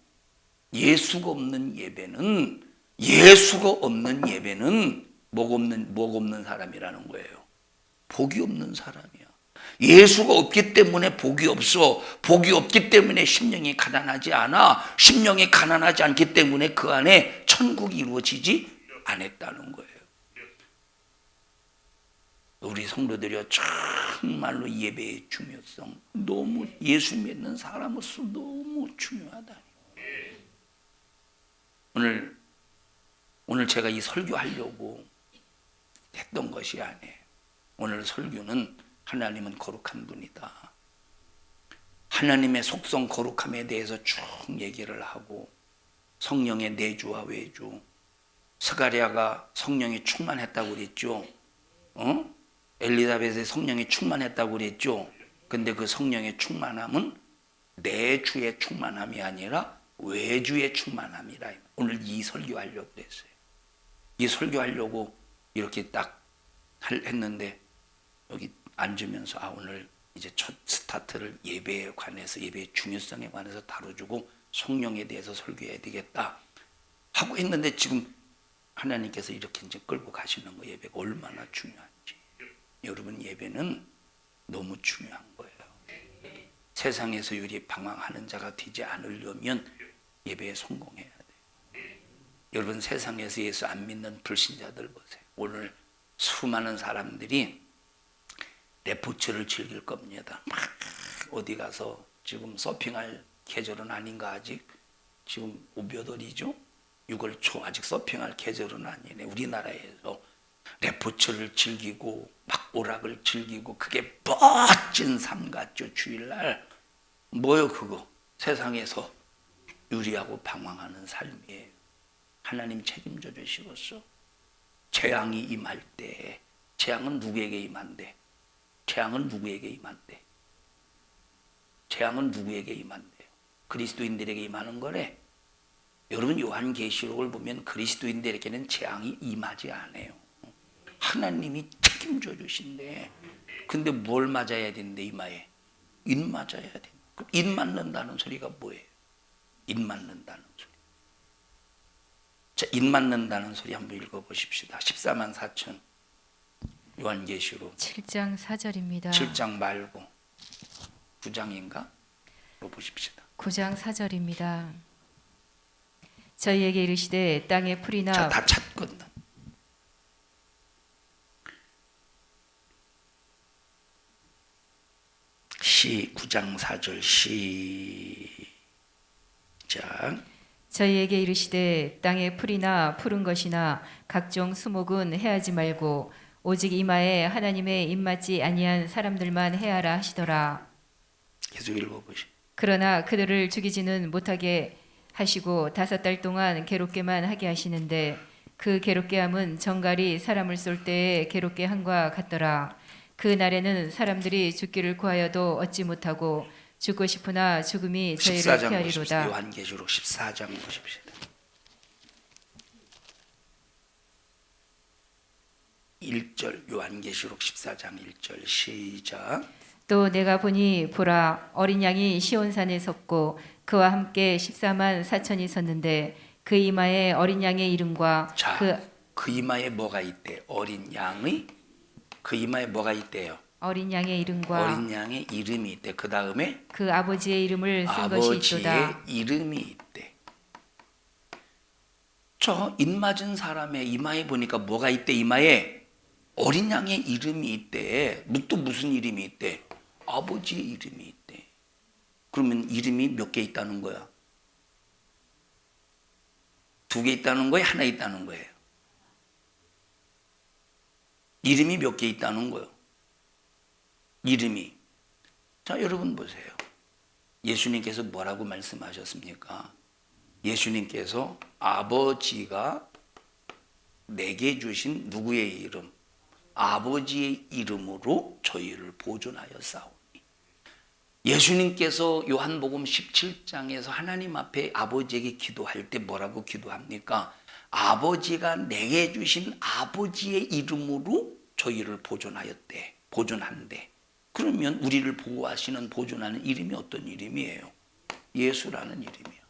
예수가 없는 예배는 목 없는 사람이라는 거예요. 복이 없는 사람이야. 예수가 없기 때문에 복이 없어. 복이 없기 때문에 심령이 가난하지 않아. 심령이 가난하지 않기 때문에 그 안에 천국이 이루어지지 않았다는 거예요. 우리 성도들이요, 정말로 예배의 중요성, 너무 예수 믿는 사람으로서 너무 중요하다. 오늘 제가 이 설교하려고 했던 것이 아니에요. 오늘 설교는 하나님은 거룩한 분이다. 하나님의 속성 거룩함에 대해서 쭉 얘기를 하고, 성령의 내주와 외주, 스가랴가 성령이 충만했다고 그랬죠. 엘리사벳의 성령이 충만했다고 그랬죠. 근데 그 성령의 충만함은 내주의 충만함이 아니라 외주의 충만함이라. 오늘 이 설교하려고 그랬어요. 이 설교하려고 이렇게 딱 했는데 여기 앉으면서 오늘 이제 첫 스타트를 예배에 관해서, 예배의 중요성에 관해서 다뤄주고 성령에 대해서 설교해야 되겠다 하고 했는데 지금 하나님께서 이렇게 이제 끌고 가시는 거, 예배가 얼마나 중요한지. 여러분 예배는 너무 중요한 거예요. 세상에서 유리 방황하는 자가 되지 않으려면 예배에 성공해야 돼요. 여러분 세상에서 예수 안 믿는 불신자들 보세요. 오늘 수많은 사람들이 레포츠를 즐길 겁니다. 막 어디 가서 지금 서핑할 계절은 아닌가 아직? 지금 몇 월이죠? 6월 초 아직 서핑할 계절은 아니네. 우리나라에서 레포츠를 즐기고 막 오락을 즐기고 그게 멋진 삶 같죠. 주일날 뭐요 그거? 세상에서 유리하고 방황하는 삶이에요. 하나님 책임져 주시겠어. 재앙이 임할 때, 재앙은 누구에게 임한대? 재앙은 누구에게 임한대? 재앙은 누구에게 임한대요? 그리스도인들에게 임하는 거래. 여러분 요한계시록을 보면 그리스도인들에게는 재앙이 임하지 않아요. 하나님이 책임져 주신대. 근데 뭘 맞아야 되는데 이마에? 인 맞아야 돼. 인 맞는다는 소리가 뭐예요? 인 맞는다는 소리. 자, 인 맞는다는 소리 한번 읽어보십시다. 14만 4천 요한계시록 7장 4절입니다. 7장 말고 9장인가? 보십시다. 9장 4절입니다. 저희에게 이르시되 땅의 풀이나 자, 다 찾거든. 시 9장 4절 시작. 저희에게 이르시되 땅의 풀이나 푸른 것이나 각종 수목은 해하지 말고 오직 이마에 하나님의 입맞지 아니한 사람들만 해하라 하시더라. 계속 읽어보시. 그러나 그들을 죽이지는 못하게 하시고 5달 동안 괴롭게만 하게 하시는데 그 괴롭게 함은 정갈이 사람을 쏠 때에 괴롭게 함과 같더라. 그 날에는 사람들이 죽기를 구하여도 얻지 못하고 죽고 싶으나 죽음이 저희를 14장 피하리로다. 보십시다. 요한계시록 14장 보십시다. 1절 요한계시록 14장 1절 시작. 또 내가 보니 보라 어린 양이 시온산에 섰고 그와 함께 14만 4천이 섰는데 그 이마에 어린 양의 이름과 자, 그 이마에 뭐가 있대? 어린 양의 그 이마에 뭐가 있대요? 어린 양의 이름과 어린 양의 이름이 있대. 그 다음에 그 아버지의 이름을 쓴 것이 아버지의 있도다. 이름이 있대. 저 입맞은 사람의 이마에 보니까 뭐가 있대? 이마에 어린 양의 이름이 있대. 또 무슨 이름이 있대? 아버지의 이름이 있대. 그러면 이름이 몇 개 있다는 거야? 2개 있다는 거예요? 하나 있다는 거예요? 이름이 몇 개 있다는 거예요? 이름이. 자, 여러분 보세요. 예수님께서 뭐라고 말씀하셨습니까? 예수님께서 아버지가 내게 주신 누구의 이름? 아버지의 이름으로 저희를 보존하였사오니. 예수님께서 요한복음 17장에서 하나님 앞에 아버지에게 기도할 때 뭐라고 기도합니까? 아버지가 내게 주신 아버지의 이름으로 저희를 보존하였대. 보존한대. 그러면 우리를 보호하시는 보존하는 이름이 어떤 이름이에요? 예수라는 이름이에요.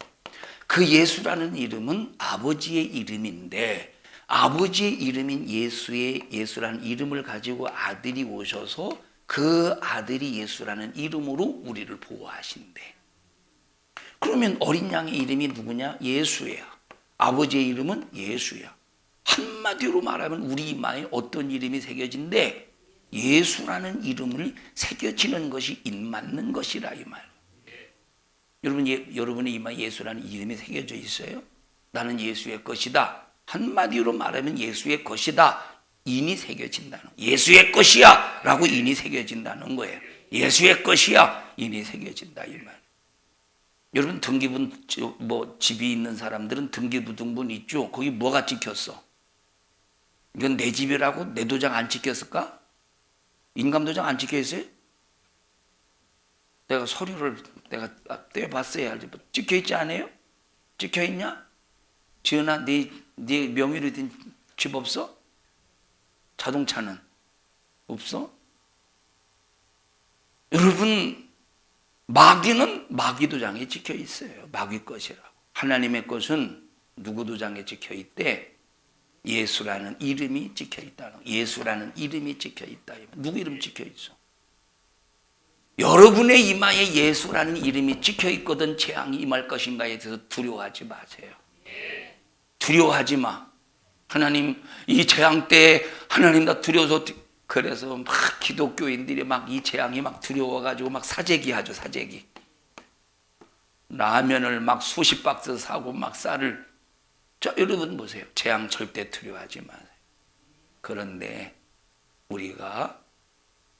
그 예수라는 이름은 아버지의 이름인데 아버지의 이름인 예수라는 이름을 가지고 아들이 오셔서 그 아들이 예수라는 이름으로 우리를 보호하신대. 그러면 어린 양의 이름이 누구냐? 예수야. 아버지의 이름은 예수야. 한마디로 말하면 우리 이마에 어떤 이름이 새겨진대? 예수라는 이름을 새겨지는 것이 입맞는 것이라 이 말. 여러분의 이마에 예수라는 이름이 새겨져 있어요? 나는 예수의 것이다. 한마디로 말하면 예수의 것이다. 인이 새겨진다는 거예요. 예수의 것이야 라고 인이 새겨진다는 거예요. 예수의 것이야 인이 새겨진다 이 말. 여러분 등기부 집이 있는 사람들은 등기부 등본 있죠. 거기 뭐가 찍혔어? 이건 내 집이라고 내 도장 안 찍혔을까? 인감도장 안 찍혀 있어요? 내가 서류를 내가 떼봤어야 알지. 찍혀 있지 않아요? 찍혀 있냐? 지은아, 네 명의로 된 집 없어? 자동차는 없어? 여러분 마귀는 마귀 도장에 찍혀 있어요. 마귀 것이라고. 하나님의 것은 누구 도장에 찍혀 있대? 예수라는 이름이 찍혀 있다는. 예수라는 이름이 찍혀 있다. 누구 이름 찍혀 있어? 여러분의 이마에 예수라는 이름이 찍혀 있거든 재앙이 임할 것인가에 대해서 두려워하지 마세요. 두려워하지 마. 하나님 이 재앙 때 하나님 나 두려워서 그래서 막 기독교인들이 막 이 재앙이 막 두려워가지고 막 사재기 하죠. 사재기. 라면을 막 수십 박스 사고 막 쌀을. 자, 여러분 보세요. 재앙 절대 두려워하지 마세요. 그런데 우리가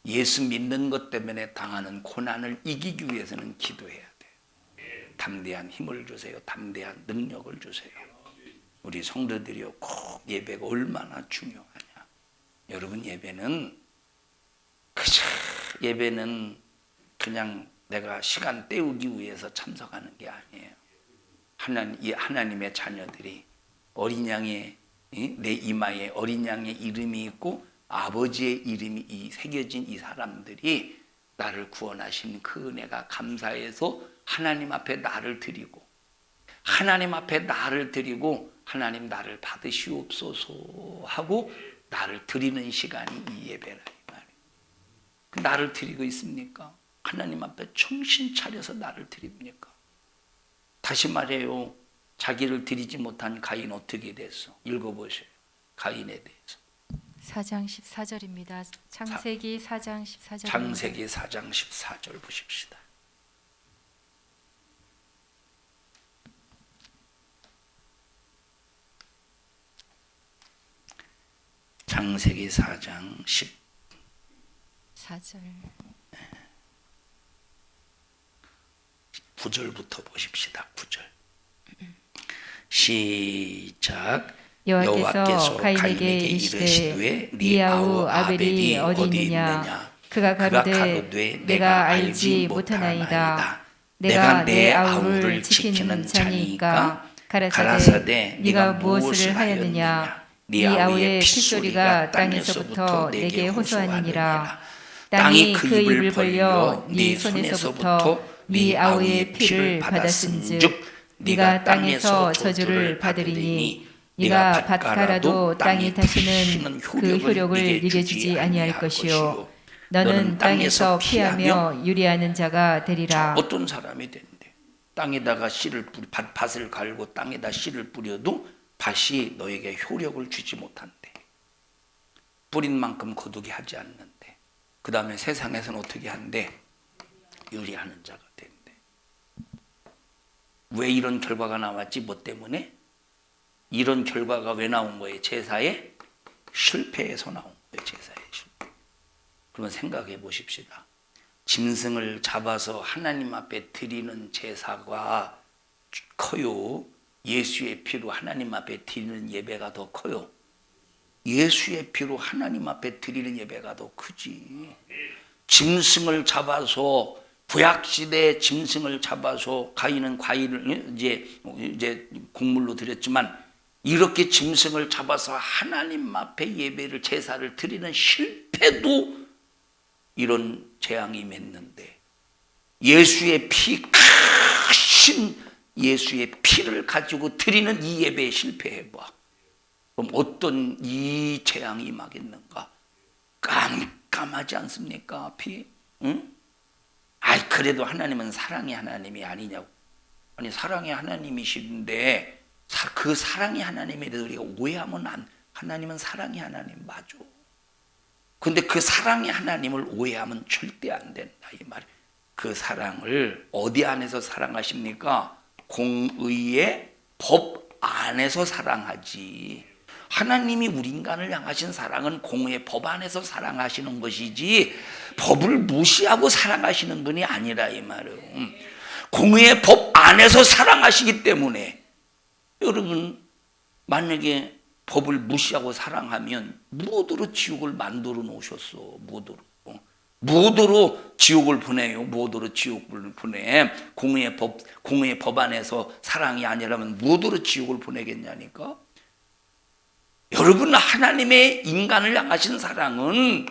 예수 믿는 것 때문에 당하는 고난을 이기기 위해서는 기도해야 돼요. 담대한 힘을 주세요. 담대한 능력을 주세요. 우리 성도들이요, 꼭 예배가 얼마나 중요하냐. 여러분 예배는 그냥 내가 시간 때우기 위해서 참석하는 게 아니에요. 하나님의 자녀들이 어린 양의 내 이마에 어린 양의 이름이 있고 아버지의 이름이 새겨진 이 사람들이 나를 구원하신 그 은혜가 감사해서 하나님 앞에 나를 드리고 하나님 나를 받으시옵소서 하고 나를 드리는 시간이 이 예배라 이 말이에요. 나를 드리고 있습니까? 하나님 앞에 정신 차려서 나를 드립니까? 다시 말해요. 자기를 드리지 못한 가인 어떻게 됐어? 읽어보세요. 가인에 대해서. 4장 14절입니다. 창세기 4장 14절. 창세기 4장 14절 보십시다. 창세기 4장 14절. 9절부터 보십시다. 9절. 시작. 여호와께서 가인에게 이르시되 네 아우 아벨이 어디 있느냐? 그가 가로되 내가 알지 못하나이다. 내가 내 아우를 지키는 자니까. 가라사대 네가 무엇을 하였느냐? 네 아우의 핏소리가 땅에서부터 내게 호소하니라. 땅이 그 입을 벌려 네 손에서부터 네 아우의 피를 받았은즉 네가 땅에서 저주를 받으리니 네가 밭갈아도 땅이 다시는 그 효력을 네게 주지 아니할 것이요 너는 땅에서 피하며 유리하는 자가 되리라. 어떤 사람이 된대. 땅에다가 씨를 밭을 갈고 땅에다 씨를 뿌려도 밭이 너에게 효력을 주지 못한대. 뿌린 만큼 거두게 하지 않는데. 그 다음에 세상에서는 어떻게 한대? 유리하는 자가 된대. 왜 이런 결과가 나왔지? 뭐 때문에? 이런 결과가 왜 나온 거예요? 제사의 실패에서 나온 거예요. 제사의 실패. 그러면 생각해 보십시다. 짐승을 잡아서 하나님 앞에 드리는 제사가 커요? 예수의 피로 하나님 앞에 드리는 예배가 더 커요? 예수의 피로 하나님 앞에 드리는 예배가 더 크지. 짐승을 잡아서 구약시대에 짐승을 잡아서 가인은 과일을 이제 곡물로 드렸지만 이렇게 짐승을 잡아서 하나님 앞에 예배를 제사를 드리는 실패도 이런 재앙이 맺는데 예수의 피 크신 예수의 피를 가지고 드리는 이 예배에 실패해봐. 그럼 어떤 이 재앙이 임하겠는가? 깜깜하지 않습니까? 피? 응? 아이 그래도 하나님은 사랑의 하나님이 아니냐고. 아니 사랑의 하나님이신데 그 사랑의 하나님에 대해서 우리가 오해하면 하나님은 사랑의 하나님 맞아. 근데 그 사랑의 하나님을 오해하면 절대 안 된다 이 말이에요. 그 사랑을 어디 안에서 사랑하십니까? 공의의 법 안에서 사랑하지. 하나님이 우리 인간을 향하신 사랑은 공의의 법 안에서 사랑하시는 것이지 법을 무시하고 사랑하시는 분이 아니라 이 말이에요. 공의의 법 안에서 사랑하시기 때문에 여러분 만약에 법을 무시하고 사랑하면 무엇으로 지옥을 만들어 놓으셨어? 무엇으로 지옥을 보내요? 무엇으로 지옥을 보내? 공의의 법 안에서 사랑이 아니라면 무엇으로 지옥을 보내겠냐니까? 여러분 하나님의 인간을 향하신 사랑은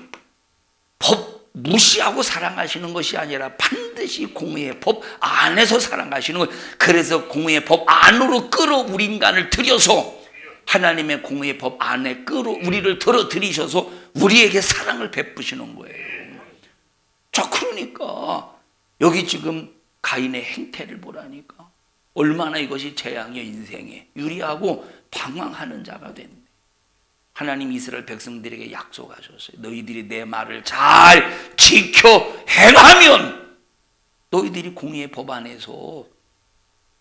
법 무시하고 사랑하시는 것이 아니라 반드시 공의의 법 안에서 사랑하시는 것. 그래서 공의의 법 안으로 끌어 우리 인간을 들여서 하나님의 공의의 법 안에 끌어 우리를 들어들이셔서 우리에게 사랑을 베푸시는 거예요. 자 그러니까 여기 지금 가인의 행태를 보라니까 얼마나 이것이 재앙이야. 인생에 유리하고 방황하는 자가 된다. 하나님 이스라엘 백성들에게 약속하셨어요. 너희들이 내 말을 잘 지켜 행하면 너희들이 공의의 법 안에서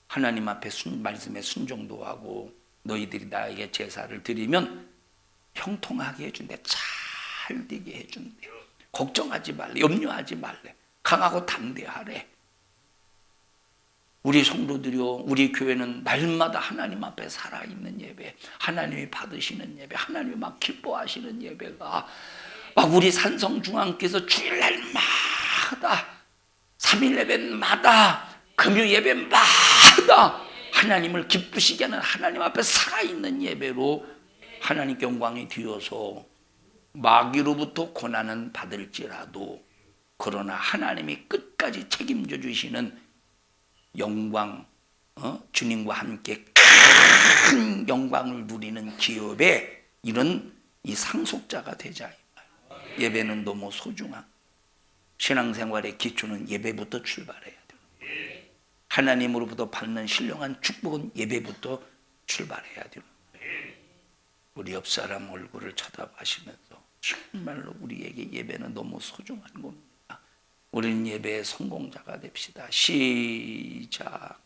하나님 앞에 말씀에 순종도 하고 너희들이 나에게 제사를 드리면 형통하게 해준대. 잘 되게 해준대. 걱정하지 말래. 염려하지 말래. 강하고 담대하래. 우리 성도들이요, 우리 교회는 날마다 하나님 앞에 살아있는 예배, 하나님이 받으시는 예배, 하나님이 막 기뻐하시는 예배가 막 우리 산성중앙께서 주일날마다 3일 예배마다 금요 예배마다 하나님을 기쁘시게 하는 하나님 앞에 살아있는 예배로 하나님께 영광이 되어서 마귀로부터 고난은 받을지라도 그러나 하나님이 끝까지 책임져 주시는 영광, 주님과 함께 큰 영광을 누리는 기업에 이런 이 상속자가 되자. 예배는 너무 소중한 신앙생활의 기초는 예배부터 출발해야 돼요. 하나님으로부터 받는 신령한 축복은 예배부터 출발해야 돼요. 우리 옆 사람 얼굴을 쳐다보시면서 정말로 우리에게 예배는 너무 소중한 겁니다. 우리는 예배의 성공자가 됩시다. 시작.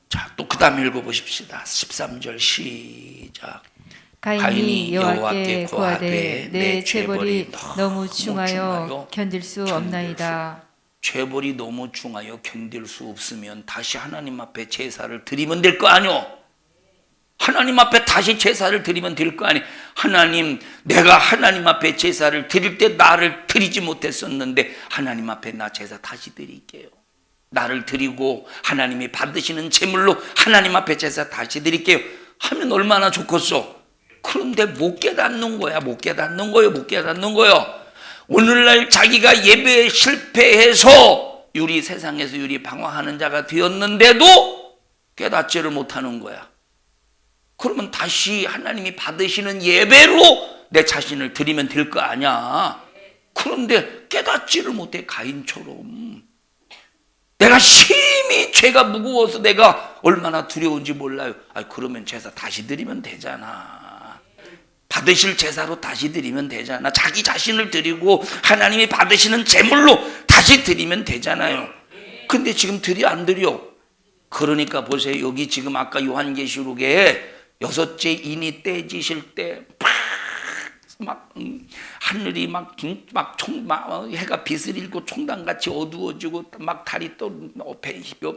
자, 또 그 다음 읽어보십시다. 13절 시작. 가인이 여호와께 고하되 내 죄벌이 너무 중하여 견딜 수 없나이다. 죄벌이 너무 중하여 견딜 수 없으면 다시 하나님 앞에 제사를 드리면 될 거 아니오. 하나님 앞에 다시 제사를 드리면 될 거 아니. 하나님, 내가 하나님 앞에 제사를 드릴 때 나를 드리지 못했었는데 하나님 앞에 나 제사 다시 드릴게요. 나를 드리고 하나님이 받으시는 제물로 하나님 앞에 제사 다시 드릴게요 하면 얼마나 좋겠어. 그런데 못 깨닫는 거야. 못 깨닫는 거예요. 오늘날 자기가 예배에 실패해서 유리 세상에서 유리 방황하는 자가 되었는데도 깨닫지를 못하는 거야. 그러면 다시 하나님이 받으시는 예배로 내 자신을 드리면 될 거 아니야. 그런데 깨닫지를 못해. 가인처럼 내가 심히 죄가 무거워서 내가 얼마나 두려운지 몰라요. 그러면 제사 다시 드리면 되잖아. 받으실 제사로 다시 드리면 되잖아. 자기 자신을 드리고 하나님이 받으시는 제물로 다시 드리면 되잖아요. 근데 지금 드려 안 드려? 그러니까 보세요. 여기 지금 아까 요한계시록에 6째 인이 떼지실 때 막 하늘이 막 해가 빛을 잃고 총단같이 어두워지고 막 달이 또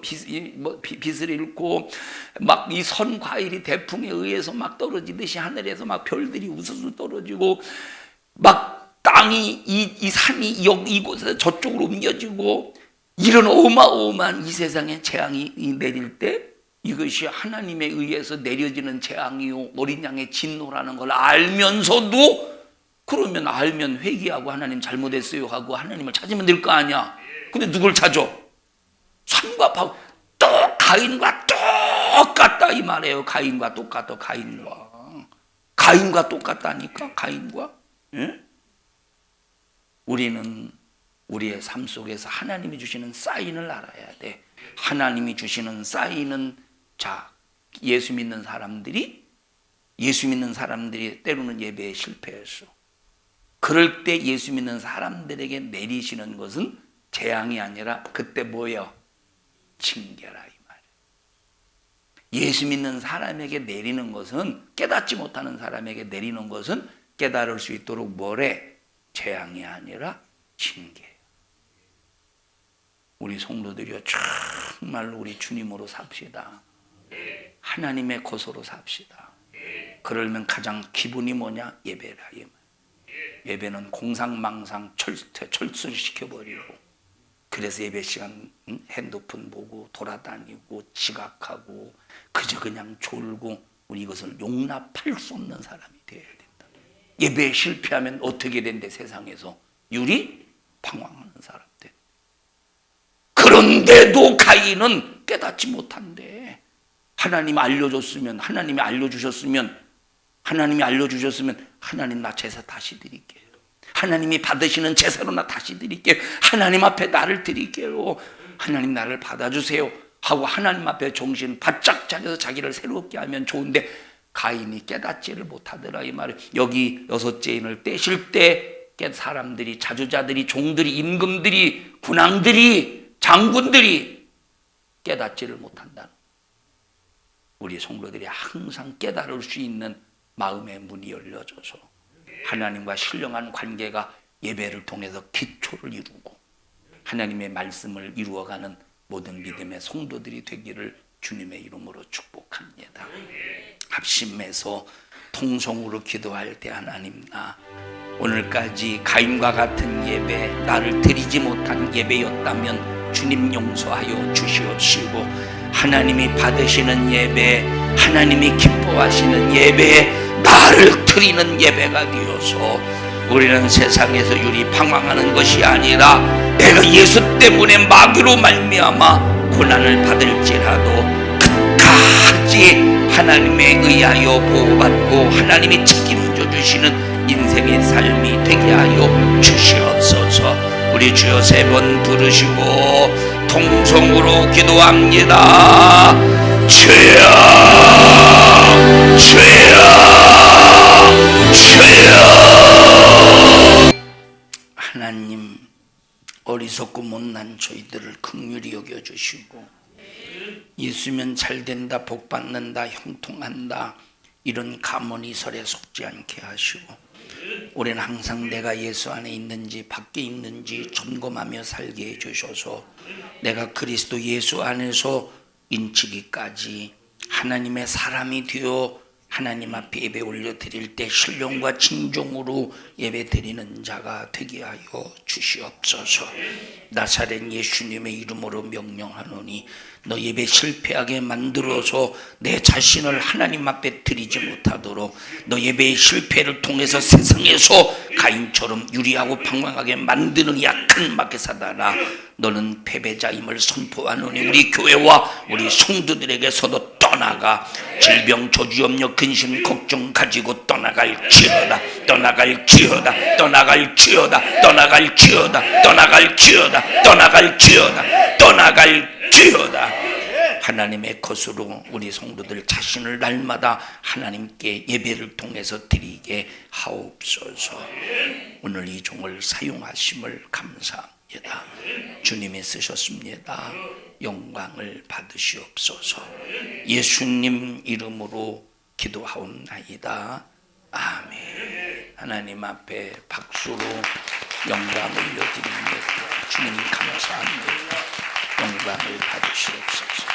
빛을 잃고 막 이 선 과일이 대풍에 의해서 막 떨어지듯이 하늘에서 막 별들이 우수수 떨어지고 막 땅이 이 산이 이곳에서 저쪽으로 옮겨지고 이런 어마어마한 이 세상에 재앙이 내릴 때 이것이 하나님에 의해서 내려지는 재앙이요 어린 양의 진노라는 걸 알면서도 그러면 알면 회개하고 하나님 잘못했어요 하고 하나님을 찾으면 될 거 아니야. 근데 누굴 찾아? 산과 바 또 가인과 똑같다 이 말이에요. 가인과 똑같다. 가인과 똑같다니까. 가인과. 예? 우리는 우리의 삶 속에서 하나님이 주시는 사인을 알아야 돼. 하나님이 주시는 사인은 자 예수 믿는 사람들이 때로는 예배에 실패했어. 그럴 때 예수 믿는 사람들에게 내리시는 것은 재앙이 아니라 그때 뭐예요? 징계라 이 말이에요. 예수 믿는 사람에게 내리는 것은 깨닫지 못하는 사람에게 내리는 것은 깨달을 수 있도록 뭐래? 재앙이 아니라 징계예요. 우리 성도들이요 정말로 우리 주님으로 삽시다. 하나님의 것으로 삽시다. 그러면 가장 기분이 뭐냐? 예배라 이 말. 예배는 공상망상 철수시켜버리고 그래서 예배 시간 핸드폰 보고 돌아다니고 지각하고 그저 그냥 졸고 우리 이것을 용납할 수 없는 사람이 되어야 된다. 예배에 실패하면 어떻게 된대? 세상에서 유리 방황하는 사람들. 그런데도 가인은 깨닫지 못한대. 하나님이 알려주셨으면 하나님 나 제사 다시 드릴게요. 하나님이 받으시는 제사로 나 다시 드릴게요. 하나님 앞에 나를 드릴게요. 하나님 나를 받아주세요 하고 하나님 앞에 정신 바짝 차려서 자기를 새롭게 하면 좋은데 가인이 깨닫지를 못하더라 이 말이에요. 여기 6째 인을 떼실 때 사람들이 자주자들이 종들이 임금들이 군왕들이 장군들이 깨닫지를 못한다. 우리 성도들이 항상 깨달을 수 있는 마음의 문이 열려져서 하나님과 신령한 관계가 예배를 통해서 기초를 이루고 하나님의 말씀을 이루어가는 모든 믿음의 성도들이 되기를 주님의 이름으로 축복합니다. 합심해서 통성으로 기도할 때 하나님 나 오늘까지 가인과 같은 예배 나를 드리지 못한 예배였다면 주님 용서하여 주시옵시고 하나님이 받으시는 예배 하나님이 기뻐하시는 예배에 나를 드리는 예배가 되어서 우리는 세상에서 유리 방황하는 것이 아니라 내가 예수 때문에 마귀로 말미암아 고난을 받을지라도 끝까지 하나님에 의하여 보호받고 하나님이 책임져 주시는 인생의 삶이 되게 하여 주시옵소서. 우리 주여 3번 부르시고 통성으로 기도합니다. 주여 하나님 어리석고 못난 저희들을 긍휼히 여겨주시고 예수면 잘된다 복받는다 형통한다 이런 가문이설에 속지 않게 하시고 우리는 항상 내가 예수 안에 있는지 밖에 있는지 점검하며 살게 해주셔서 내가 그리스도 예수 안에서 인치기까지 하나님의 사람이 되어 하나님 앞에 예배 올려드릴 때 신령과 진정으로 예배 드리는 자가 되게 하여 주시옵소서. 나사렛 예수님의 이름으로 명령하노니 너 예배 실패하게 만들어서 내 자신을 하나님 앞에 드리지 못하도록, 너 예배의 실패를 통해서 세상에서 가인처럼 유리하고 방황하게 만드는 약한 마귀사단아, 너는 패배자임을 선포하노니 우리 교회와 우리 성도들에게서도 떠나가 질병, 저주염려, 근심, 걱정 가지고 떠나갈지어다. 떠나갈지어다. 떠나갈지어다. 떠나갈지어다. 떠나갈지어다. 떠나갈지어다. 떠나갈지어다. 하나님의 것으로 우리 성도들 자신을 날마다 하나님께 예배를 통해서 드리게 하옵소서. 오늘 이 종을 사용하심을 감사합니다. 주님이 쓰셨습니다. 영광을 받으시옵소서. 예수님 이름으로 기도하옵나이다. 아멘. 하나님 앞에 박수로 영광을 올려드립니다. 주님 감사합니다. 영광을 받으시옵소서.